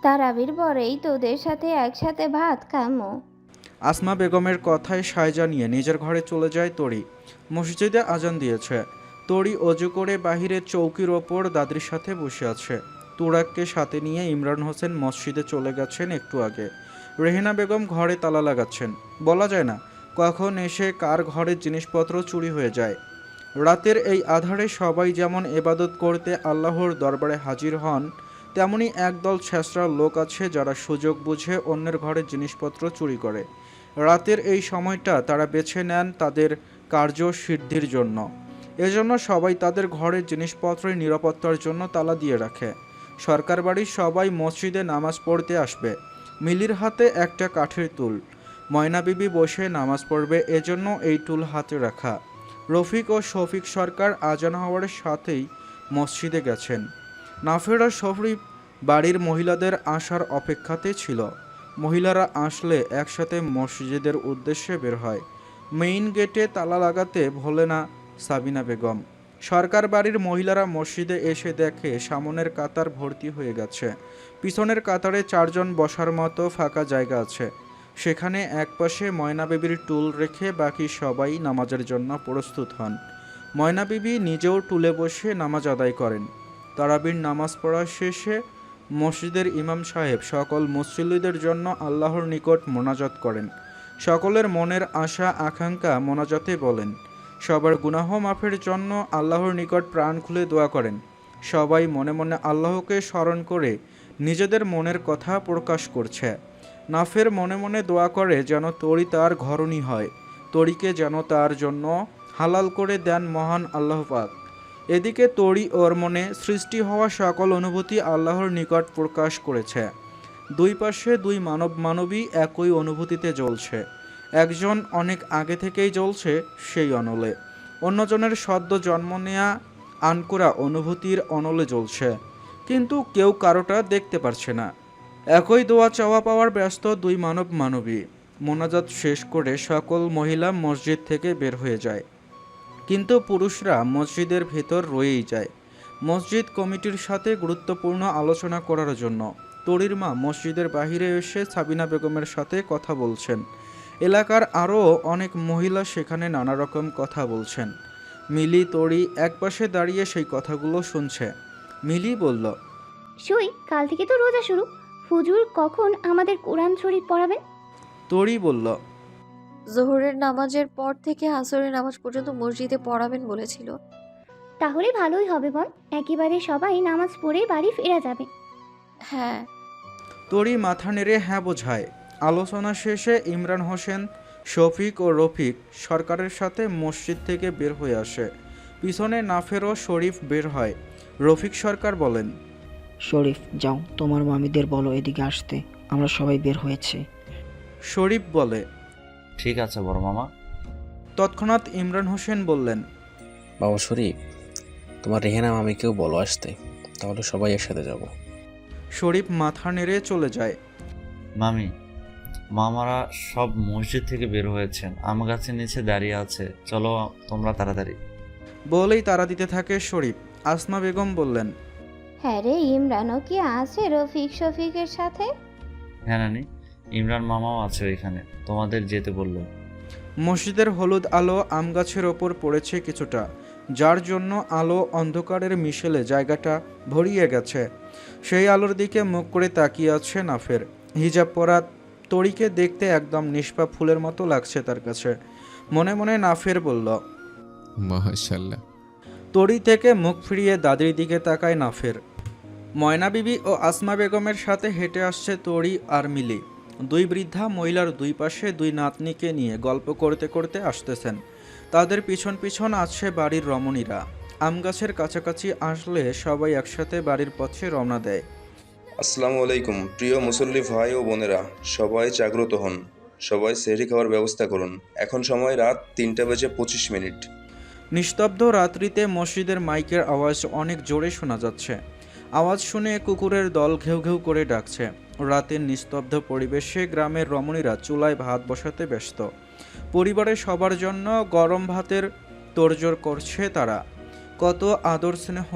তারাবির পরেই তোদের সাথে একসাথে ভাত খামো। আসমা বেগমের কথায় সায় জানিয়ে নিজের ঘরে চলে যায় তরি। মসজিদে আজান দিয়েছে। তরি অজু করে বাহিরের চৌকির ওপর দাদির সাথে বসে আছে। তুরাককে সাথে নিয়ে ইমরান হোসেন মসজিদে চলে গেছেন একটু আগে। রেহেনা বেগম ঘরে তালা লাগাচ্ছেন। বলা যায় না কখন এসে কার ঘরের জিনিসপত্র চুরি হয়ে যায়। রাতের এই আধারে সবাই যেমন এবাদত করতে আল্লাহর দরবারে হাজির হন, তেমনি একদল ছেঁচড়া লোক আছে যারা সুযোগ বুঝে অন্যের ঘরের জিনিসপত্র চুরি করে। রাতের এই সময়টা তারা বেছে নেন তাদের কার্যসিদ্ধির জন্য। এজন্য সবাই তাদের ঘরের জিনিসপত্রের নিরাপত্তার জন্য তালা দিয়ে রাখে। সরকার বাড়ির সবাই মসজিদে নামাজ পড়তে আসবে। মিলির হাতে একটা কাঠের টুল। ময়না বিবি বসে নামাজ পড়বে, এজন্য এই টুল হাতে রাখা। রফিক ও শফিক সরকার আজান হওয়ার সাথেই মসজিদে গেছেন। নাফের ও শফিক বাড়ির মহিলাদের আসার অপেক্ষাতে ছিল। মহিলারা আসলে একসাথে মসজিদের উদ্দেশ্যে বের হয়। মেইন গেটে তালা লাগাতে ভোলে না সাবিনা বেগম। সরকার বাড়ির মহিলারা মসজিদে এসে দেখে সামনের কাতার ভর্তি হয়ে গেছে। পিছনের কাতারে 4 জন বসার মতো ফাঁকা জায়গা আছে। সেখানে একপাশে ময়না বিবির টুল রেখে বাকি সবাই নামাজের জন্য প্রস্তুত হন। ময়না বিবি নিজেও টুলে বসে নামাজ আদায় করেন। তারাবির নামাজ পড়া শেষে মসজিদের ইমাম সাহেব সকল মুসল্লিদের জন্য আল্লাহর নিকট মোনাজাত করেন। সকলের মনের আশা আকাঙ্ক্ষা মোনাজাতে বলেন। সবার গুনাহ মাফের জন্য আল্লাহর নিকট প্রাণ খুলে দোয়া করেন। সবাই মনে মনে আল্লাহকে স্মরণ করে নিজেদের মনের কথা প্রকাশ করছে। নাফের মনে মনে দোয়া করে যেন তরি তার ঘরণী হয়, তরিকে যেন তার জন্য হালাল করে দেন মহান আল্লাহ পাক। এদিকে তরি ওর মনে সৃষ্টি হওয়া সকল অনুভূতি আল্লাহর নিকট প্রকাশ করেছে। দুই পাশে দুই মানবী একই অনুভূতিতে জ্বলছে। একজন অনেক আগে থেকেই জ্বলছে সেই অনলে, অন্যজনের সদ্য জন্ম নেয়া আনকোরা অনুভূতির অনলে জ্বলছে, কিন্তু কেউ কারোটা দেখতে পারছে না। একই দোয়া চাওয়া পাওয়ার ব্যস্ত দুই মানবী। মোনাজাত শেষ করে সকল মহিলা মসজিদ থেকে বের হয়ে যায়, কিন্তু পুরুষরা মসজিদের ভেতর রয়েই যায় মসজিদ কমিটির সাথে গুরুত্বপূর্ণ আলোচনা করার জন্য। তরির মা মসজিদের বাহিরে এসে সাবিনা বেগমের সাথে কথা বলছেন। এলাকার আরও অনেক মহিলা সেখানে নানা রকম কথা বলছেন। মিলি তরি একপাশে দাঁড়িয়ে সেই কথাগুলো শুনছে। মিলি বলল, সই কাল থেকে তো রোজা শুরু, হুজুর কখন আমাদের কোরআন শরীফ পড়াবেন? তরি বলল, জোহরের নামাজের পর থেকে আসরের নামাজ পর্যন্ত মসজিদে পড়াবেন বলেছিল। তাহলে ভালোই হবে বোন, একেবারে সবাই নামাজ পড়ে বাড়ি ফেরা যাবে। হ্যাঁ। তরি মাথা নেড়ে হ্যাঁ বোঝায়। আলোচনা শেষে ইমরান হোসেন, শফিক ও রফিক সরকারের সাথে মসজিদ থেকে বের হয়ে আসে। পিছনে নাফের ও শরীফ বের হয়। রফিক সরকার বলেন, শরীফ যাও, তোমার মামিদের বলো এদিকে আসতে, আমরা সবাই বের হয়েছে। শরীফ বলে, ঠিক আছে বড় মামা। তৎক্ষণাৎ ইমরান হোসেন বললেন, বাবা শরীফ, তোমার রেহেনা মামিকেও বলো আসতে, তাহলে সবাই একসাথে যাব। শরীফ মাথা নেড়ে চলে যায়। মামি, মামারা সব মসজিদ থেকে বের হয়েছেন, আম গাছের নিচে দাঁড়িয়ে আছে, চলো তোমরা তাড়াতাড়ি। বলেই তারা দিতে থাকে শরীফ। আসমা বেগম বললেন, হ্যাঁ রে, ইমরানও কি আছে রফিক শফিকের সাথে? হ্যাঁ নানি, ইমরান মামাও আছে ওইখানে, তোমাদের যেতে বললো। মসজিদের হলুদ আলো আম গাছের ওপর পড়েছে কিছুটা, যার জন্য আলো অন্ধকারের মিশেলে জায়গাটা ভরিয়ে গেছে। সেই আলোর দিকে মুখ করে তাকিয়ে আছে নাফের। হিজাব পরা তরিকে দেখতে একদম নিষ্পাপ ফুলের মতো লাগছে তার কাছে। মনে মনে নাফের বলল, মাশাআল্লাহ। তরি থেকে মুখ ফিরিয়ে দাদির দিকে তাকায় নাফের। ময়না বিবি ও আসমা বেগমের সাথে হেঁটে আসছে তরি আর মিলি। দুই বৃদ্ধা মহিলার দুই পাশে দুই নাতনিকে নিয়ে গল্প করতে করতে আসতেছেন। তাদের পিছন পিছন আছে বাড়ির রমণীরা। আম গাছের কাছাকাছি আসলে সবাই একসাথে বাড়ির পথে রওনা দেয়। আসসালামু আলাইকুম প্রিয় মুসল্লি ভাই ও বোনেরা, সবাই জাগ্রত হন, সবাই সেহরি খাওয়ার ব্যবস্থা করুন। এখন সময় রাত 3:25। নিস্তব্ধ রাত্রিতে মসজিদের মাইকের আওয়াজ অনেক জোরে শোনা যাচ্ছে। আওয়াজ শুনে কুকুরের দল ঘেউ ঘেউ করে ডাকছে। রাতের নিস্তব্ধ পরিবেশে গ্রামের রমণীরা চুলায় ভাত বসাতে ব্যস্ত। পরিবারের সবার জন্য গরম ভাতের তোড়জোড় করছে তারা। কত আদর স্নেহ,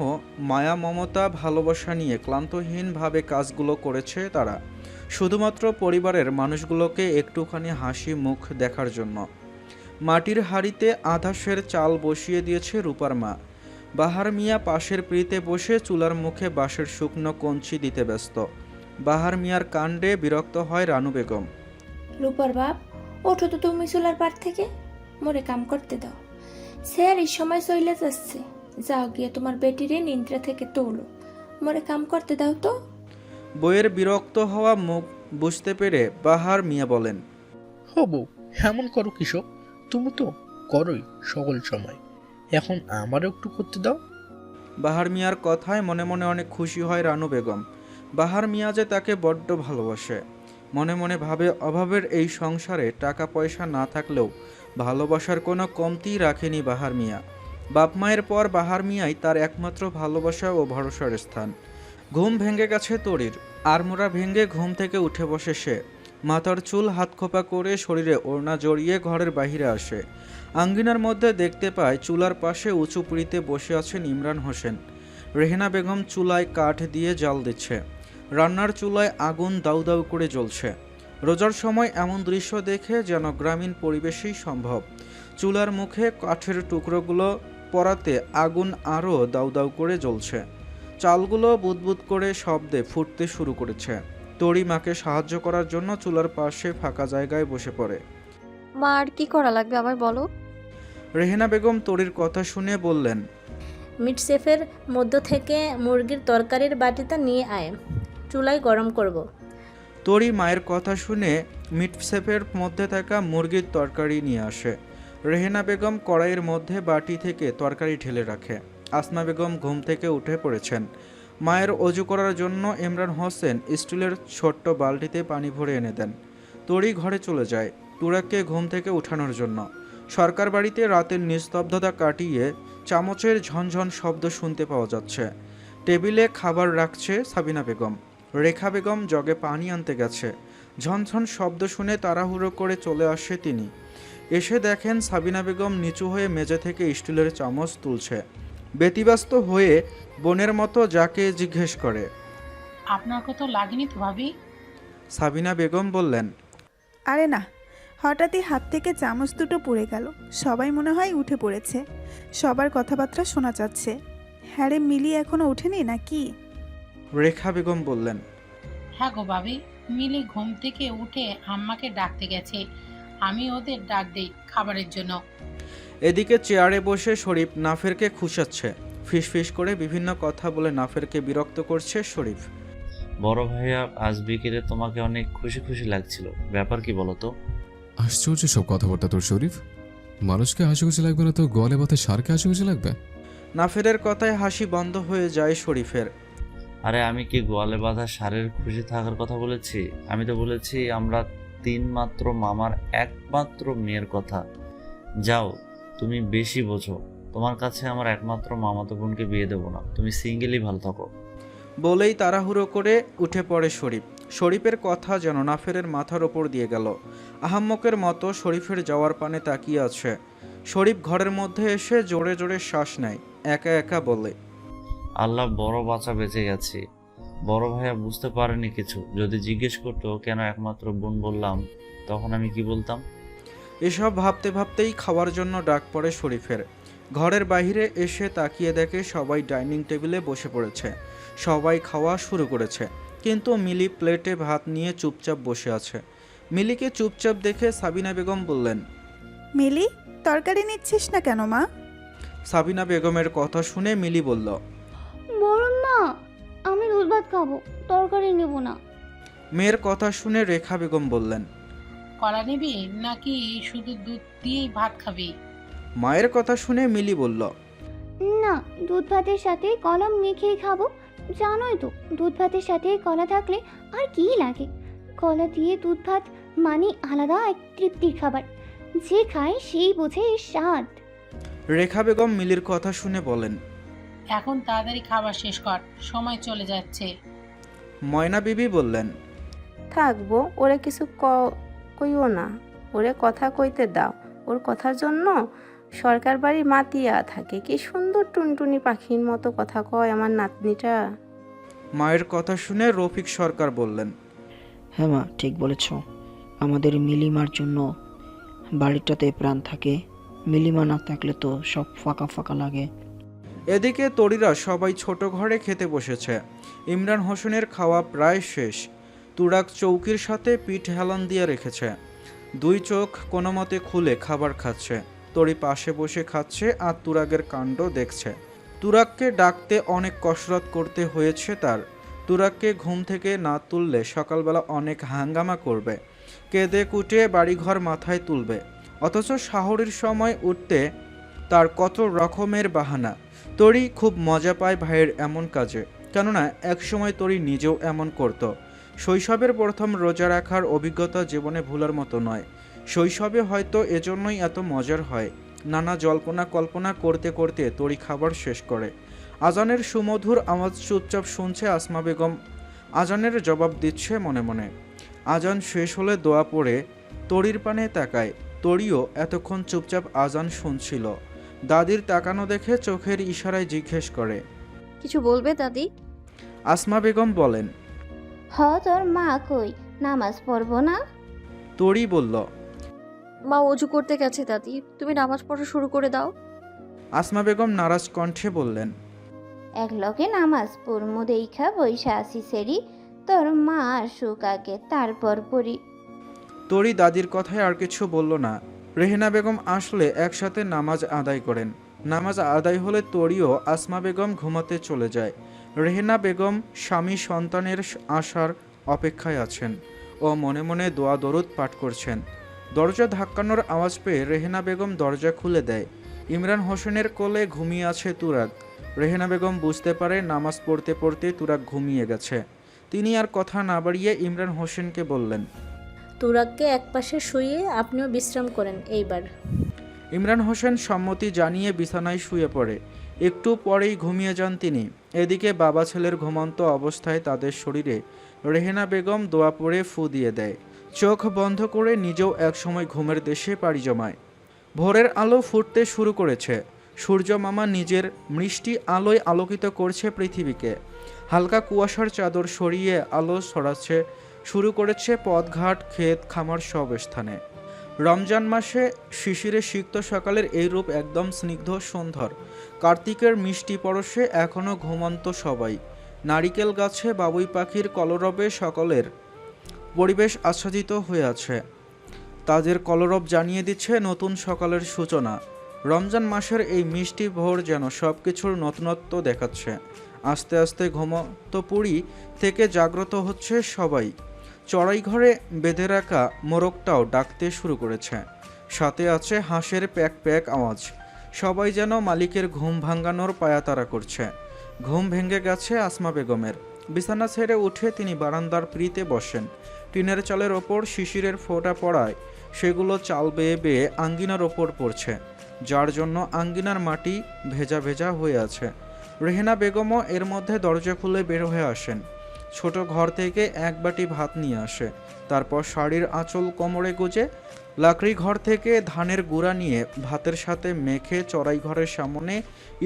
মায়া মমতা ভালোবাসা নিয়ে ক্লান্তহীনভাবে কাজগুলো করেছে তারা, শুধুমাত্র পরিবারের মানুষগুলোকে একটুখানি হাসি মুখ দেখার জন্য। মাটির হাঁড়িতে আধা সের চাল বসিয়ে দিয়েছে রূপার মা। বাহার মিয়া পাশের পিঁড়িতে বসে চুলার মুখে বাঁশের শুকনো কঞ্চি দিতে ব্যস্ত। বাহার মিয়ার কাণ্ডে বিরক্ত হয় রানু বেগম। রূপার বাপ, ওঠো তো তুমি চুলার পার থেকে, মোরে কাম করতে দাও। স্যার এই সময় চলে যাচ্ছে, যাও গিয়ে তোমার বেটিরে নিন্দ্রা থেকে তোলো, মোরে কাম করতে দাও তো। বইয়ের বিরক্ত হওয়া মুখ বুঝতে পেরে বাহার মিয়া বলেন, হবো এমন করো কৃষক, তুমি তো করোই সকল সময়, এখন আমারও একটু করতে দাও। বাহার মিয়ার কথায় মনে মনে অনেক খুশি হয় রানু বেগম। বাহার মিয়া যে তাকে বড্ড ভালোবাসে। মনে মনে ভাবে অভাবের এই সংসারে টাকা পয়সা না থাকলেও ভালোবাসার কোনো কমতি রাখেনি বাহার মিয়া। বাপ মায়ের পর বাহার মিয়াই তার একমাত্র ভালোবাসা ও ভরসার স্থান। ঘুম ভেঙে গেছে তরির, আড়মোড়া ভেঙে ঘুম থেকে উঠে বসে সে। মাথার চুল হাত খোপা করে শরীরে ওড়না জড়িয়ে ঘরের বাইরে আসে। আঙ্গিনার মধ্যে দেখতে পায় চুলার পাশে উঁচু পিঁড়িতে বসে আছেন ইমরান হোসেন। রেহেনা বেগম চুলায় কাঠ দিয়ে জাল দিচ্ছে। রান্নার চুলায় আগুন দাউ দাউ করে জ্বলছে। রোজার সময় এমন দৃশ্য দেখে যেন গ্রামীণ পরিবেশেই সম্ভব। চুলার মুখে কাঠের টুকরোগুলো পড়াতে আগুন আরও দাউ দাউ করে জ্বলছে। চালগুলো বুদবুদ করে শব্দে ফুটতে শুরু করেছে। তরি মাকে সাহায্য করার জন্য চুলার পাশে ফাঁকা জায়গায় বসে পড়ে। মা, আর কি করা লাগবে আমার বলো। রেহেনা বেগম তরির কথা শুনে বললেন, মিট সেফের মধ্য থেকে মুরগির তরকারির বাটিটা নিয়ে আয়, চুলায় গরম করব। তরি মায়ের কথা শুনে মিটসেফের মধ্যে থাকা মুরগির তরকারি নিয়ে আসে। রেহেনা বেগম কড়াইয়ের মধ্যে বাটি থেকে তরকারি ঢেলে রাখে। আসমা বেগম ঘুম থেকে উঠে পড়েছেন। মায়ের অজু করার জন্য ইমরান হোসেন স্টিলের ছোট্ট বালতিতে পানি ভরে এনে দেন। তরি ঘরে চলে যায় টুরাককে ঘুম থেকে উঠানোর জন্য। সরকার বাড়িতে রাতের নিস্তব্ধতা কাটিয়ে চামচের ঝনঝন শব্দ শুনতে পাওয়া যাচ্ছে। টেবিলে খাবার রাখছে সাবিনা বেগম। রেখা বেগম জগে পানি আনতে গেছে। ঝনঝন শব্দ শুনে তাড়াহুড়ো করে চলে আসে তিনি। এসে দেখেন সাবিনা বেগম নিচু হয়ে মেঝে থেকে স্টিলের চামচ তুলছে। ব্যতিব্যস্ত হয়ে বোনের মতো যাকে জিজ্ঞেস করে, আপনার কত লাগেনি তো ভাবি? সাবিনা বেগম বললেন, আরে না, হঠাৎই হাত থেকে চামচ দুটো পড়ে গেল। সবাই মনে হয় উঠে পড়েছে। সবার কথাবার্তা শোনা যাচ্ছে। হ্যাঁ রে, মিলি এখনো ওঠেনি নাকি? রেখা বেগম বললেন, হ্যাঁ গো ভাবি, মিলি ঘুম থেকে উঠে আম্মাকে ডাকতে গেছে, আমি ওদের ডাক দেই খাবারের জন্য। এদিকে চেয়ারে বসে শরীফ নাফেরকে খুশাচ্ছে। ফিসফিস করে বিভিন্ন কথা বলে নাফেরকে বিরক্ত করছে শরীফ। বড় ভাইয়া, আজ বিকেলে তোমাকে অনেক খুশি খুশি লাগছিল, ব্যাপার কি বলো তো? আশ্চর্য সব কথাবার্তা তোর শরীফ। মানুষকে হাসি খুশি লাগবে না তো গোয়ালে বাতে সারকে হাসি খুশি লাগবে? নাফেরের কথায় হাসি বন্ধ হয়ে যায় শরীফের। আরে আমি কি গোয়ালে বাঁধা ষাঁড়ের খুশি থাকার কথা বলেছি? আমি তো বলেছি আমরা তিন মাত্র মামার একমাত্র মেয়ের কথা। যাও, তুমি বেশি বোঝো। তোমার কাছে আমার একমাত্র মামাতো বোনকে বিয়ে দেবো না, তুমি সিঙ্গেলই ভালো থাকো। বলেই তাড়াহুড়ো করে উঠে পড়ে শরীফ। শরীফের কথা যেন নাফেরের মাথার ওপর দিয়ে গেল। আহাম্মকের মতো শরীফের যাওয়ার পানে তাকিয়ে আছে। শরীফ ঘরের মধ্যে এসে জোরে জোরে শ্বাস নেয়। একা একা বলে, আল্লাহ বড় বাঁচা বেঁচে গেছি। বড় ভাইয়া বুঝতে পারেনি কিছু। যদি জিজ্ঞেস করতো কেন একমাত্র বোন বললাম, তখন আমি কি বলতাম? এসব ভাবতে ভাবতেই খাওয়ার জন্য ডাক পড়ে শরীফের। ঘরের বাইরে এসে তাকিয়ে দেখে সবাই ডাইনিং টেবিলে বসে পড়েছে। সবাই খাওয়া শুরু করেছে, কিন্তু মিলি প্লেটে ভাত নিয়ে চুপচাপ বসে আছে। মিলিকে চুপচাপ দেখে সাবিনা বেগম বললেন, মিলি, তরকারি নিচ্ছিস না কেন মা? সাবিনা বেগমের কথা শুনে মিলি বলল, বলুন না, আমি দুধ ভাত খাবো, তরকারি নেব না। মেয়ের কথা শুনে রেখা বেগম বললেন, কলা নিবি নাকি শুধু দুধ দিয়েই ভাত খাবি? মায়ের কথা শুনে মিলি বলল, না, দুধ ভাতের সাথে কলা মেখেই খাবো। জানোই তো, দুধ ভাতের সাথে কলা থাকলে আর কি লাগে। কলা দিয়ে দুধ ভাত মানে আলাদা এক তৃপ্তির খাবার। যে খায় সেই বোঝে এর স্বাদ। রেখা বেগম মিলির কথা শুনে বলেন, এখন তাড়াতাড়ি খাবার শেষ কর, সময় চলে যাচ্ছে। ময়না বিবি বললেন, থাকবো, ওরে কিছু কইও না, ওরে কথা কইতে দাও। ওর কথার জন্য সরকার বাড়ি মাতিয়া থাকে, কি সুন্দর টুনটুনি পাখির মতো কথা কয় আমার নাতনিটা। মায়ের কথা শুনে রফিক সরকার বললেন, হ্যাঁ মা, ঠিক বলেছ। আমাদের মিলিমার জন্য বাড়িটাতে প্রাণ থাকে। মিলিমা না থাকলে তো সব ফাঁকা ফাঁকা লাগে। এদিকে তরিরা সবাই ছোট ঘরে খেতে বসেছে। ইমরান হোসেনের খাওয়া প্রায় শেষ। তুরাগ চৌকির সাথে পিঠ হেলান দিয়ে রেখেছে। দুই চোখ কোনো মতে খুলে খাবার খাচ্ছে। তরি পাশে বসে খাচ্ছে আর তুরাগের কাণ্ড দেখছে। তুরাগকে ডাকতে অনেক কসরত করতে হয়েছে তার। তুরাগকে ঘুম থেকে না তুললে সকালবেলা অনেক হাঙ্গামা করবে, কেঁদে কুটে বাড়িঘর মাথায় তুলবে। অথচ শাহরির সময় উঠতে তার কত রকমের বাহানা। তরি খুব মজা পায় ভাইয়ের এমন কাজে, কেননা একসময় তরি নিজেও এমন করত। শৈশবের প্রথম রোজা রাখার অভিজ্ঞতা জীবনে ভুলার মতো নয়। শৈশবে হয়তো এজন্যই এত মজার হয়। নানা জল্পনা কল্পনা করতে করতে তরি খাবার শেষ করে। আজানের সুমধুর আওয়াজ চুপচাপ শুনছে আসমা বেগম। আজানের জবাব দিচ্ছে মনে মনে। আজান শেষ হলে দোয়া পড়ে তরির পানে তাকায়। তরিও এতক্ষণ চুপচাপ আজান শুনছিল। দাদির তাকানো দেখে চোখের ইশারায় জিজ্ঞেস করে, কিছু বলবে দাদি? আসমা বেগম বলেন, তোর মা কই, নামাজ পড়বো না? তরি বলল, মা অজু করতে গেছে দাদি, তুমি নামাজ পড়া শুরু করে দাও। আসমা বেগম নারাজ কণ্ঠে বললেন, এক লগে নামাজ পড়মু দেইখা বইসা আসি সেরি, তোর মা আসুক আগে তারপর পড়ি। তরি দাদির কথায় আর কিছু বলল না। রেহেনা বেগম আসলে একসাথে নামাজ আদায় করেন। নামাজ আদায় হলে তরিও আসমা বেগম ঘুমাতে চলে যায়। রেহেনা বেগম স্বামী সন্তানের আসার অপেক্ষায় আছেন ও মনে মনে দোয়া দরুদ পাঠ করছেন। দরজা ধাক্কানোর আওয়াজ পেয়ে রেহেনা বেগম দরজা খুলে দেয়। ইমরান হোসেনের কোলে ঘুমিয়ে আছে তুরাগ। রেহেনা বেগম বুঝতে পারে নামাজ পড়তে পড়তে তুরাগ ঘুমিয়ে গেছে। তিনি আর কথা না বাড়িয়ে ইমরান হোসেনকে বললেন, তুরাগকে একপাশে শুয়ে আপনিও বিশ্রাম করেন এইবার। ইমরান হোসেন সম্মতি জানিয়ে বিছানায় শুয়ে পড়ে। একটু পরেই ঘুমিয়ে যান তিনি। এদিকে বাবা ছেলের ঘুমন্ত অবস্থায় তাদের শরীরে রেহেনা বেগম দোয়া পড়ে ফু দিয়ে দেয়। চোখ বন্ধ করে নিজেও একসময় ঘুমের দেশে পাড়ি জমায়। ভোরের আলো ফুটতে শুরু করেছে। সূর্য মামা নিজের মিষ্টি আলোয় আলোকিত করছে পৃথিবীকে। হালকা কুয়াশার চাদর সরিয়ে আলো ছড়াচ্ছে শুরু করেছে পথঘাট, ক্ষেত, খামার সব স্থানে। রমজান মাসে শিশিরে সিক্ত সকালের এই রূপ একদম স্নিগ্ধ সুন্দর। কার্তিকের মিষ্টি পরশে এখনও ঘুমন্ত সবাই। নারিকেল গাছে বাবুই পাখির কলরবে সকলের পরিবেশ আচ্ছাদিত হয়ে আছে। তাদের কলরব জানিয়ে দিচ্ছে নতুন সকালের সূচনা। রমজান মাসের এই মিষ্টি ভোর যেন সব কিছুর নতুনত্ব দেখাচ্ছে। আস্তে আস্তে ঘুমন্ত পুরী থেকে জাগ্রত হচ্ছে সবাই। চড়াই ঘরে বেঁধে রাখা মোরগটাও ডাকতে শুরু করেছে। সাথে আছে হাঁসের প্যাক প্যাক আওয়াজ। সবাই যেন মালিকের ঘুম ভাঙানোর পায়াতারা করছে। ঘুম ভেঙে গেছে আসমা বেগমের। বিছানা ছেড়ে উঠে তিনি বারান্দার পিঁড়িতে বসেন। টিনের চালের ওপর শিশিরের ফোঁটা পড়ায় সেগুলো চাল বেয়ে বেয়ে আঙ্গিনার ওপর পড়ছে, যার জন্য আঙ্গিনার মাটি ভেজা ভেজা হয়ে আছে। রেহেনা বেগমও এর মধ্যে দরজা খুলে বের হয়ে আসেন। ছোট ঘর থেকে এক বাটি ভাত নিয়ে আসে। তারপর শাড়ির আঁচল কোমরে গুজে লাকড়ি ঘর থেকে ধানের গুঁড়া নিয়ে ভাতের সাথে মেখে চড়াই ঘরের সামনে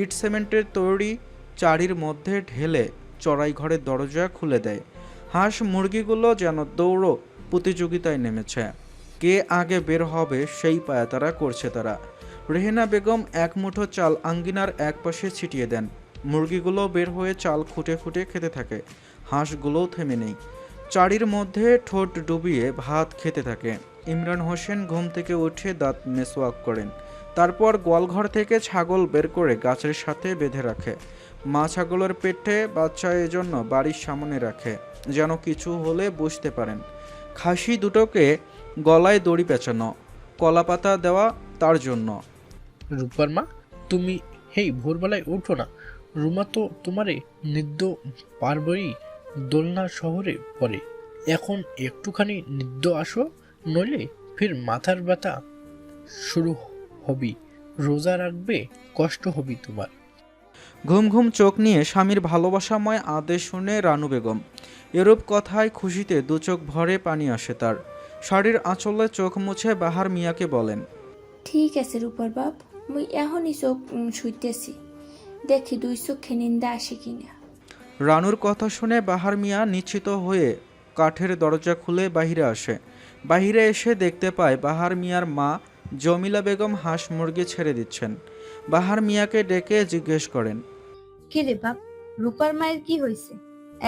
ইট সিমেন্টের তৈরি চারির মধ্যে ঢেলে চড়াই ঘরের দরজা খুলে দেয়। হাঁস মুরগিগুলো যেন দৌড় প্রতিযোগিতায় নেমেছে। কে আগে বের হবে সেই পায়াতারা করছে তারা। রেহেনা বেগম এক মুঠো চাল আঙ্গিনার এক পাশে ছিটিয়ে দেন। মুরগিগুলো বের হয়ে চাল খুঁটে খুঁটে খেতে থাকে। হাঁসগুলোও থেমে নেই, চারির মধ্যে ঠোঁট ডুবিয়ে ভাত খেতে থাকে। ইমরান হোসেন ঘুম থেকে উঠে দাঁত মেসওয়াক করেন। তারপর গোয়ালঘর থেকে ছাগল বের করে গাছের সাথে বেঁধে রাখে। মা ছাগলের পেটে বাচ্চা এজন্য বাড়ির সামনে রাখে, যেন কিছু হলে বুঝতে পারেন। খাসি দুটোকে গলায় দড়ি পেঁচানো, কলাপাতা দেওয়া তার জন্য। রূপার মা, তুমি হেই ভোরবেলায় উঠো না। রুমা তো তোমারে নিদ্য পারবই দোলনা শহরে পড়ে। এখন একটুখানি নিদ্য আসো, নইলে ফির মাথার ব্যথা শুরু হবি। রোজা রাখবে, কষ্ট হবি তোমার। ঘুম ঘুম চোখ নিয়ে স্বামীর ভালোবাসাময় আদেশ শুনে রানু বেগম। এরূপ কথায় খুশিতে দু চোখ ভরে পানি আসে তার। শাড়ির আঁচলে চোখ মুছে বাহার মিয়াকে বলেন, ঠিক আছে রূপার বাপ, মুই এখনই চোখ শুইতেছি, দেখি 2 চোখে নিন্দা আসে কিনা। রানুর কথা শুনে বাহার মিয়া নিশ্চিত হয়ে কাঠের দরজা খুলে বাহিরে আসে। বাহিরে এসে দেখতে পায় বাহার মিয়ার মা জমিলা বেগম হাঁস মুরগি ছেড়ে দিচ্ছেন। বাহার মিয়াকে ডেকে জিজ্ঞেস করেন, কে রে বাপ, রূপার মায়ের কি হয়েছে?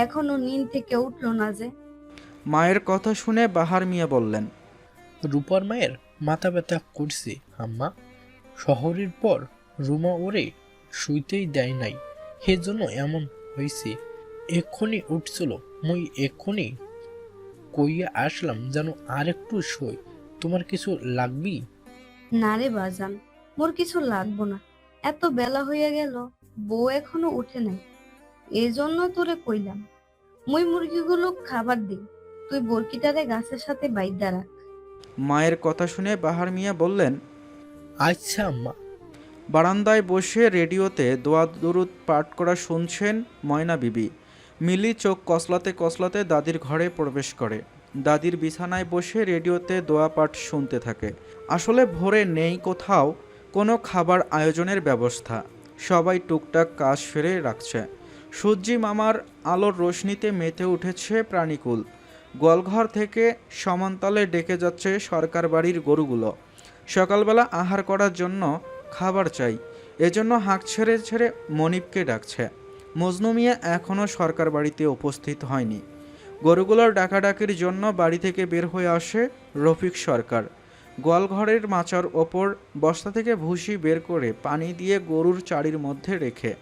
এখনো নিন থেকে উঠলো না যে? মায়ের কথা শুনে বাহার মিয়া বললেন, রূপার মায়ের মাথা ব্যথা করছে আম্মা। শহরের পর রুমা ওরে শুইতেই দেয় নাই, সেজন্য এমন হয়েছে। এক্ষুনি উঠছিল, মুই এক্ষুনি কইয়া আসলাম যেন আর একটু শোয়। তোমার কিছু লাগবি? না রে বাজান, মোর কিছু লাগবো না। এত বেলা হইয়া গেল, বউ এখনো উঠে নাই, এজন্য তোরে কইলাম মুই মুরগিগুলো খাবার দিই, তুই বরকিটারে গাছের সাথে বাইদ্যা রাখ। মায়ের কথা শুনে বাহার মিয়া বললেন, আচ্ছা আম্মা। বারান্দায় বসে রেডিওতে দোয়া দুরুদ পাঠ করা শুনছেন ময়না বিবি। মিলি চোখ কসলাতে কসলাতে দাদির ঘরে প্রবেশ করে। দাদির বিছানায় বসে রেডিওতে দোয়া পাঠ শুনতে থাকে। আসলে ভোরে নেই কোথাও কোনো খাবার আয়োজনের ব্যবস্থা, সবাই টুকটাক কাজ সেরে রাখছে। সূর্যি মামার আলোর রোশনিতে মেতে উঠেছে প্রাণীকুল। গোয়ালঘর থেকে সমানতালে ডেকে যাচ্ছে সরকার বাড়ির গরুগুলো। সকালবেলা আহার করার জন্য খাবার চাই, এজন্য হাঁক ছেড়ে ছেড়ে মনিবকে ডাকছে। মজনু মিয়া এখনও সরকার বাড়িতে উপস্থিত হয়নি। গরুগুলোর ডাকাডাকির জন্য বাড়ি থেকে বের হয়ে আসে রফিক সরকার। গোয়ালঘরের মাচার ওপর বস্তা থেকে ভুসি বের করে পানি দিয়ে গরুর চারির মধ্যে রেখে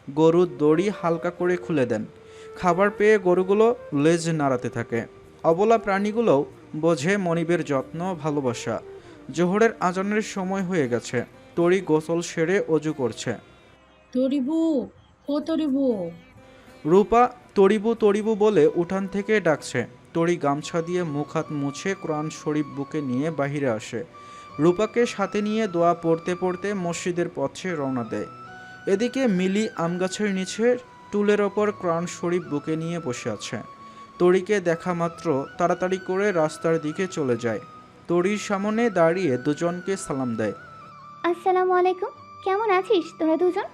গরুর দড়ি হালকা করে খুলে দেন। খাবার পেয়ে গরুগুলো লেজ নাড়াতে থাকে। অবলা প্রাণীগুলোও বোঝে মনিবের যত্ন ভালোবাসা। জোহরের আজানের সময় হয়ে গেছে। তরি গোসল সেরে অজু করছে। তরিবু, ও তরিবু। রূপা তরিবু তরিবু বলে উঠান থেকে ডাকছে। তরি গামছা দিয়ে মুখ হাত মুছে কোরআন শরীফ বুকে নিয়ে বাহিরে আসে। রূপাকে সাথে নিয়ে দোয়া পড়তে পড়তে মসজিদের পথে রওনা দেয়। এদিকে মিলি আমগাছের নিচে টুলের ওপর কোরআন শরীফ বুকে নিয়ে বসে আছে। তরিকে দেখা মাত্র তাড়াতাড়ি করে রাস্তার দিকে চলে যায়। তরির সামনে দাঁড়িয়ে দুজনকে সালাম দেয়। আসসালামু আলাইকুম, কেমন আছিস তোরা দুজন?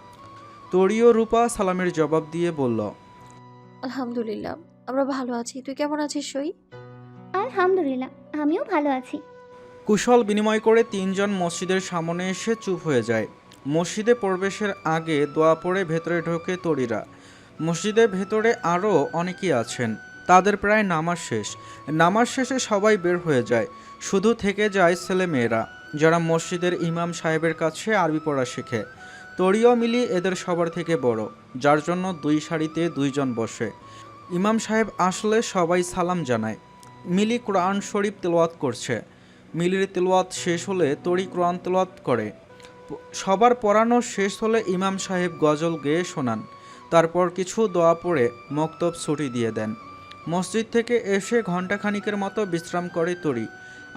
তরি ও রূপা সালামের জবাব দিয়ে বলল, আলহামদুলিল্লাহ, আমরা ভালো আছি। তুই কেমন আছিস সই? আলহামদুলিল্লাহ, আমিও ভালো আছি। কুশল বিনিময় করে তিনজন মসজিদের সামনে এসে চুপ হয়ে যায়। মসজিদে প্রবেশের আগে দোয়া পড়ে ভেতরে ঢোকে তরিরা। মসজিদের ভেতরে আরও অনেকেই আছেন। তাদের প্রায় নামাজ শেষ। নামাজ শেষে সবাই বের হয়ে যায়, শুধু থেকে যায় ছেলে মেয়েরা, যারা মসজিদের ইমাম সাহেবের কাছে আরবি পড়া শেখে। তরিও মিলি এদের সবার থেকে বড়, যার জন্য 2 সারিতে 2 জন বসে। ইমাম সাহেব আসলে সবাই সালাম জানায়। মিলি কোরআন শরীফ তেলাওয়াত করছে। মিলির তেলাওয়াত শেষ হলে তরি কোরআন তেলাওয়াত করে। সবার পড়ানো শেষ হলে ইমাম সাহেব গজল গেয়ে শোনান। তারপর কিছু দোয়া পড়ে মক্তব ছুটি দিয়ে দেন। মসজিদ থেকে এসে ঘণ্টাখানিকের মতো বিশ্রাম করে তরি।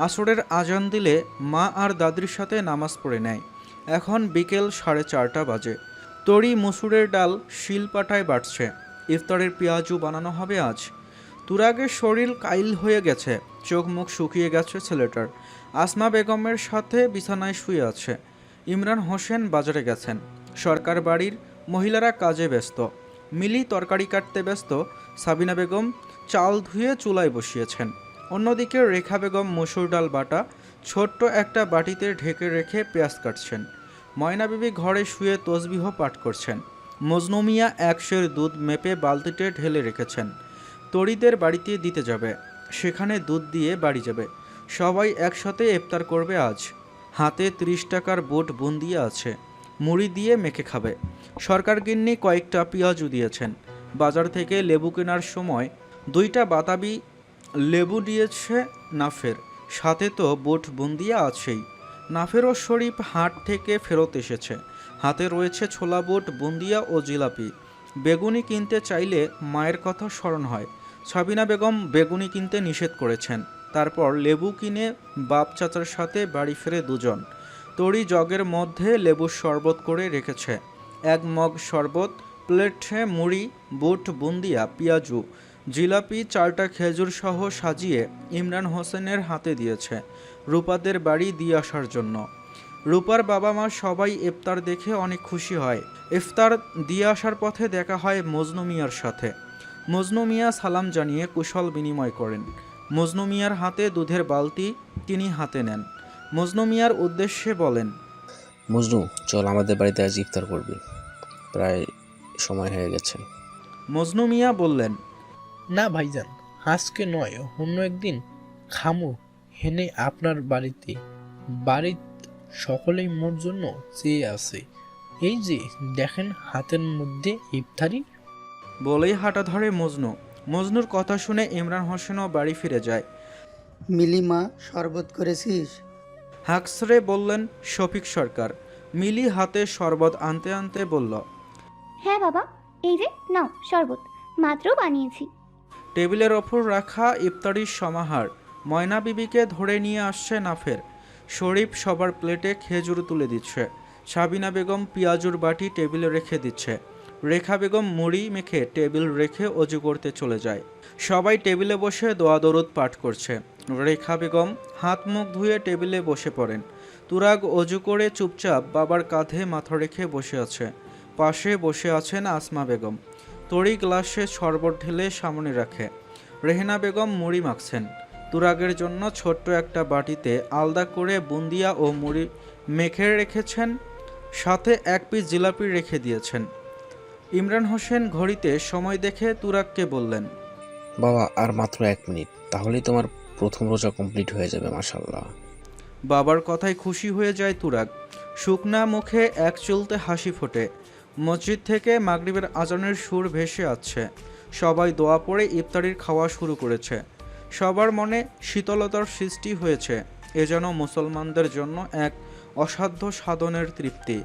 আসরের আজান দিলে মা আর দাদির সাথে নামাজ পড়ে নেয়। এখন বিকেল 4:30 বাজে। তরি মুসুরের ডাল শিলপাটায় বাটছে। ইফতারের পেঁয়াজু বানানো হবে আজ। তুরাগের শরীর কাইল হয়ে গেছে, চোখ মুখ শুকিয়ে গেছে ছেলেটার। আসমা বেগমের সাথে বিছানায় শুয়ে আছে। ইমরান হোসেন বাজারে গেছেন। সরকার বাড়ির মহিলারা কাজে ব্যস্ত। মিলি তরকারি কাটতে ব্যস্ত। সাবিনা বেগম চাল ধুয়ে চুলায় বসিয়েছেন। অন্যদিকে রেখা বেগম মসুর ডাল বাটা ছোট্ট একটা বাটিতে ঢেকে রেখে পেঁয়াজ কাটছেন। ময়না বিবি ঘরে শুয়ে তসবিহ পাঠ করছেন। মজনু মিয়া 1 সের দুধ মেপে বালতিতে ঢেলে রেখেছেন। তরিদের বাড়িতে দিতে যাবে, সেখানে দুধ দিয়ে বাড়ি যাবে। সবাই একসাথে ইফতার করবে আজ। হাতে 30 টাকার বুট বুন্দিয়া আছে, মুড়ি দিয়ে মেখে খাবে। সরকার গিন্নি কয়েকটা পেঁয়াজু দিয়েছেন। বাজার থেকে লেবু কেনার সময় 2টা বাতাবি লেবু দিয়েছে নাফের, সাথে তো বুট বুন্দিয়া আছেই। নাফেরও শরীফ হাট থেকে ফেরত এসেছে। হাতে রয়েছে ছোলা বুট বুন্দিয়া ও জিলাপি। বেগুনি কিনতে চাইলে মায়ের কথা স্মরণ হয়। সাবিনা বেগম বেগুনি কিনতে নিষেধ করেছেন। তারপর লেবু কিনে বাপ চাচার সাথে বাড়ি ফেরে দুজন। তরি জগের মধ্যে লেবুর শরবত করে রেখেছে। 1 মগ শরবত, প্লেটে মুড়ি, বুট বুন্দিয়া, পেঁয়াজু, জিলাপি, 4টা খেজুর সহ সাজিয়ে ইমরান হোসেনের হাতে দিয়েছে রূপাদের বাড়ি দিয়ে আসার জন্য। রূপার বাবা মা সবাই ইফতার দেখে অনেক খুশি হয়। ইফতার দিয়ে আসার পথে দেখা হয় মজনু মিয়ার সাথে। মজনু মিয়া সালাম জানিয়ে কুশল বিনিময় করেন। মজনু মিয়ার হাতে দুধের বালতি তিনি হাতে নেন। মজনু মিয়ার উদ্দেশ্যে বলেন, মজনু, চল আমাদের বাড়িতে আজ ইফতার করবি, প্রায় সময় হয়ে গেছে। মজনু মিয়া বললেন, না ভাইজান, আজকে নয়, অন্য একদিন খামু হেনে আপনার বাড়িতে। বাড়ির সকলেই মোর জন্য চেয়ে আছে। এই যে দেখেন হাতের মধ্যে ইফতারি। বলেই হাঁটা ধরে মজনু। মজনুর কথা শুনে ইমরান হোসেনও বাড়ি ফিরে যায়। মিলিমা শরবত করেছিস? হাঁকসরে বললেন শফিক সরকার। মিলি হাতে শরবত আনতে আনতে বলল, হ্যাঁ বাবা, এই যে নাও শরবত, মাত্র বানিয়েছি। টেবিলের ওপর রাখা ইফতারির সমাহার ময়না বিবিকে ধরে নিয়ে আসছে নাফের। শরীফ সবার প্লেটে খেজুর তুলে দিচ্ছে। সাবিনা বেগম পেঁয়াজুর বাটি টেবিলে রেখে দিচ্ছে। রেখা বেগম মুড়ি মেখে টেবিল রেখে অজু করতে চলে যায়। সবাই টেবিলে বসে দোয়া দরুদ পাঠ করছে। রেখা বেগম হাত মুখ ধুয়ে টেবিলে বসে পড়েন। তুরাগ অজু করে চুপচাপ বাবার কাঁধে মাথা রেখে বসে আছে। পাশে বসে আছেন আসমা বেগম। তড়ি গ্লাসে শরবত ঢেলে সামনে রাখে। রেহেনা বেগম মুড়ি মাখছেন। তুরাগের জন্য ছোট্ট একটা বাটিতে আলাদা করে বুন্দিয়া ও মুড়ি মেখে রেখেছেন, সাথে এক পিস জিলাপি রেখে দিয়েছেন। ইমরান হোসেন ঘড়িতে সময় দেখে তুরাগকে বললেন, বাবা, আর মাত্র 1 মিনিট, তাহলেই তোমার প্রথম রোজা কমপ্লিট হয়ে যাবে। মাশাআল্লাহ। বাবার কথায় খুশি হয়ে যায় তুরাগ। শুকনা মুখে এক চুলতে হাসি ফোটে। মসজিদ থেকে মাগরিবের আজানের সুর ভেসে আসছে। সবাই দোয়া পড়ে ইফতারির খাওয়া শুরু করেছে। সবার মনে শীতলতার সৃষ্টি হয়েছে। এ যেন মুসলমানদের জন্য এক অসাধ্য সাধনের তৃপ্তি।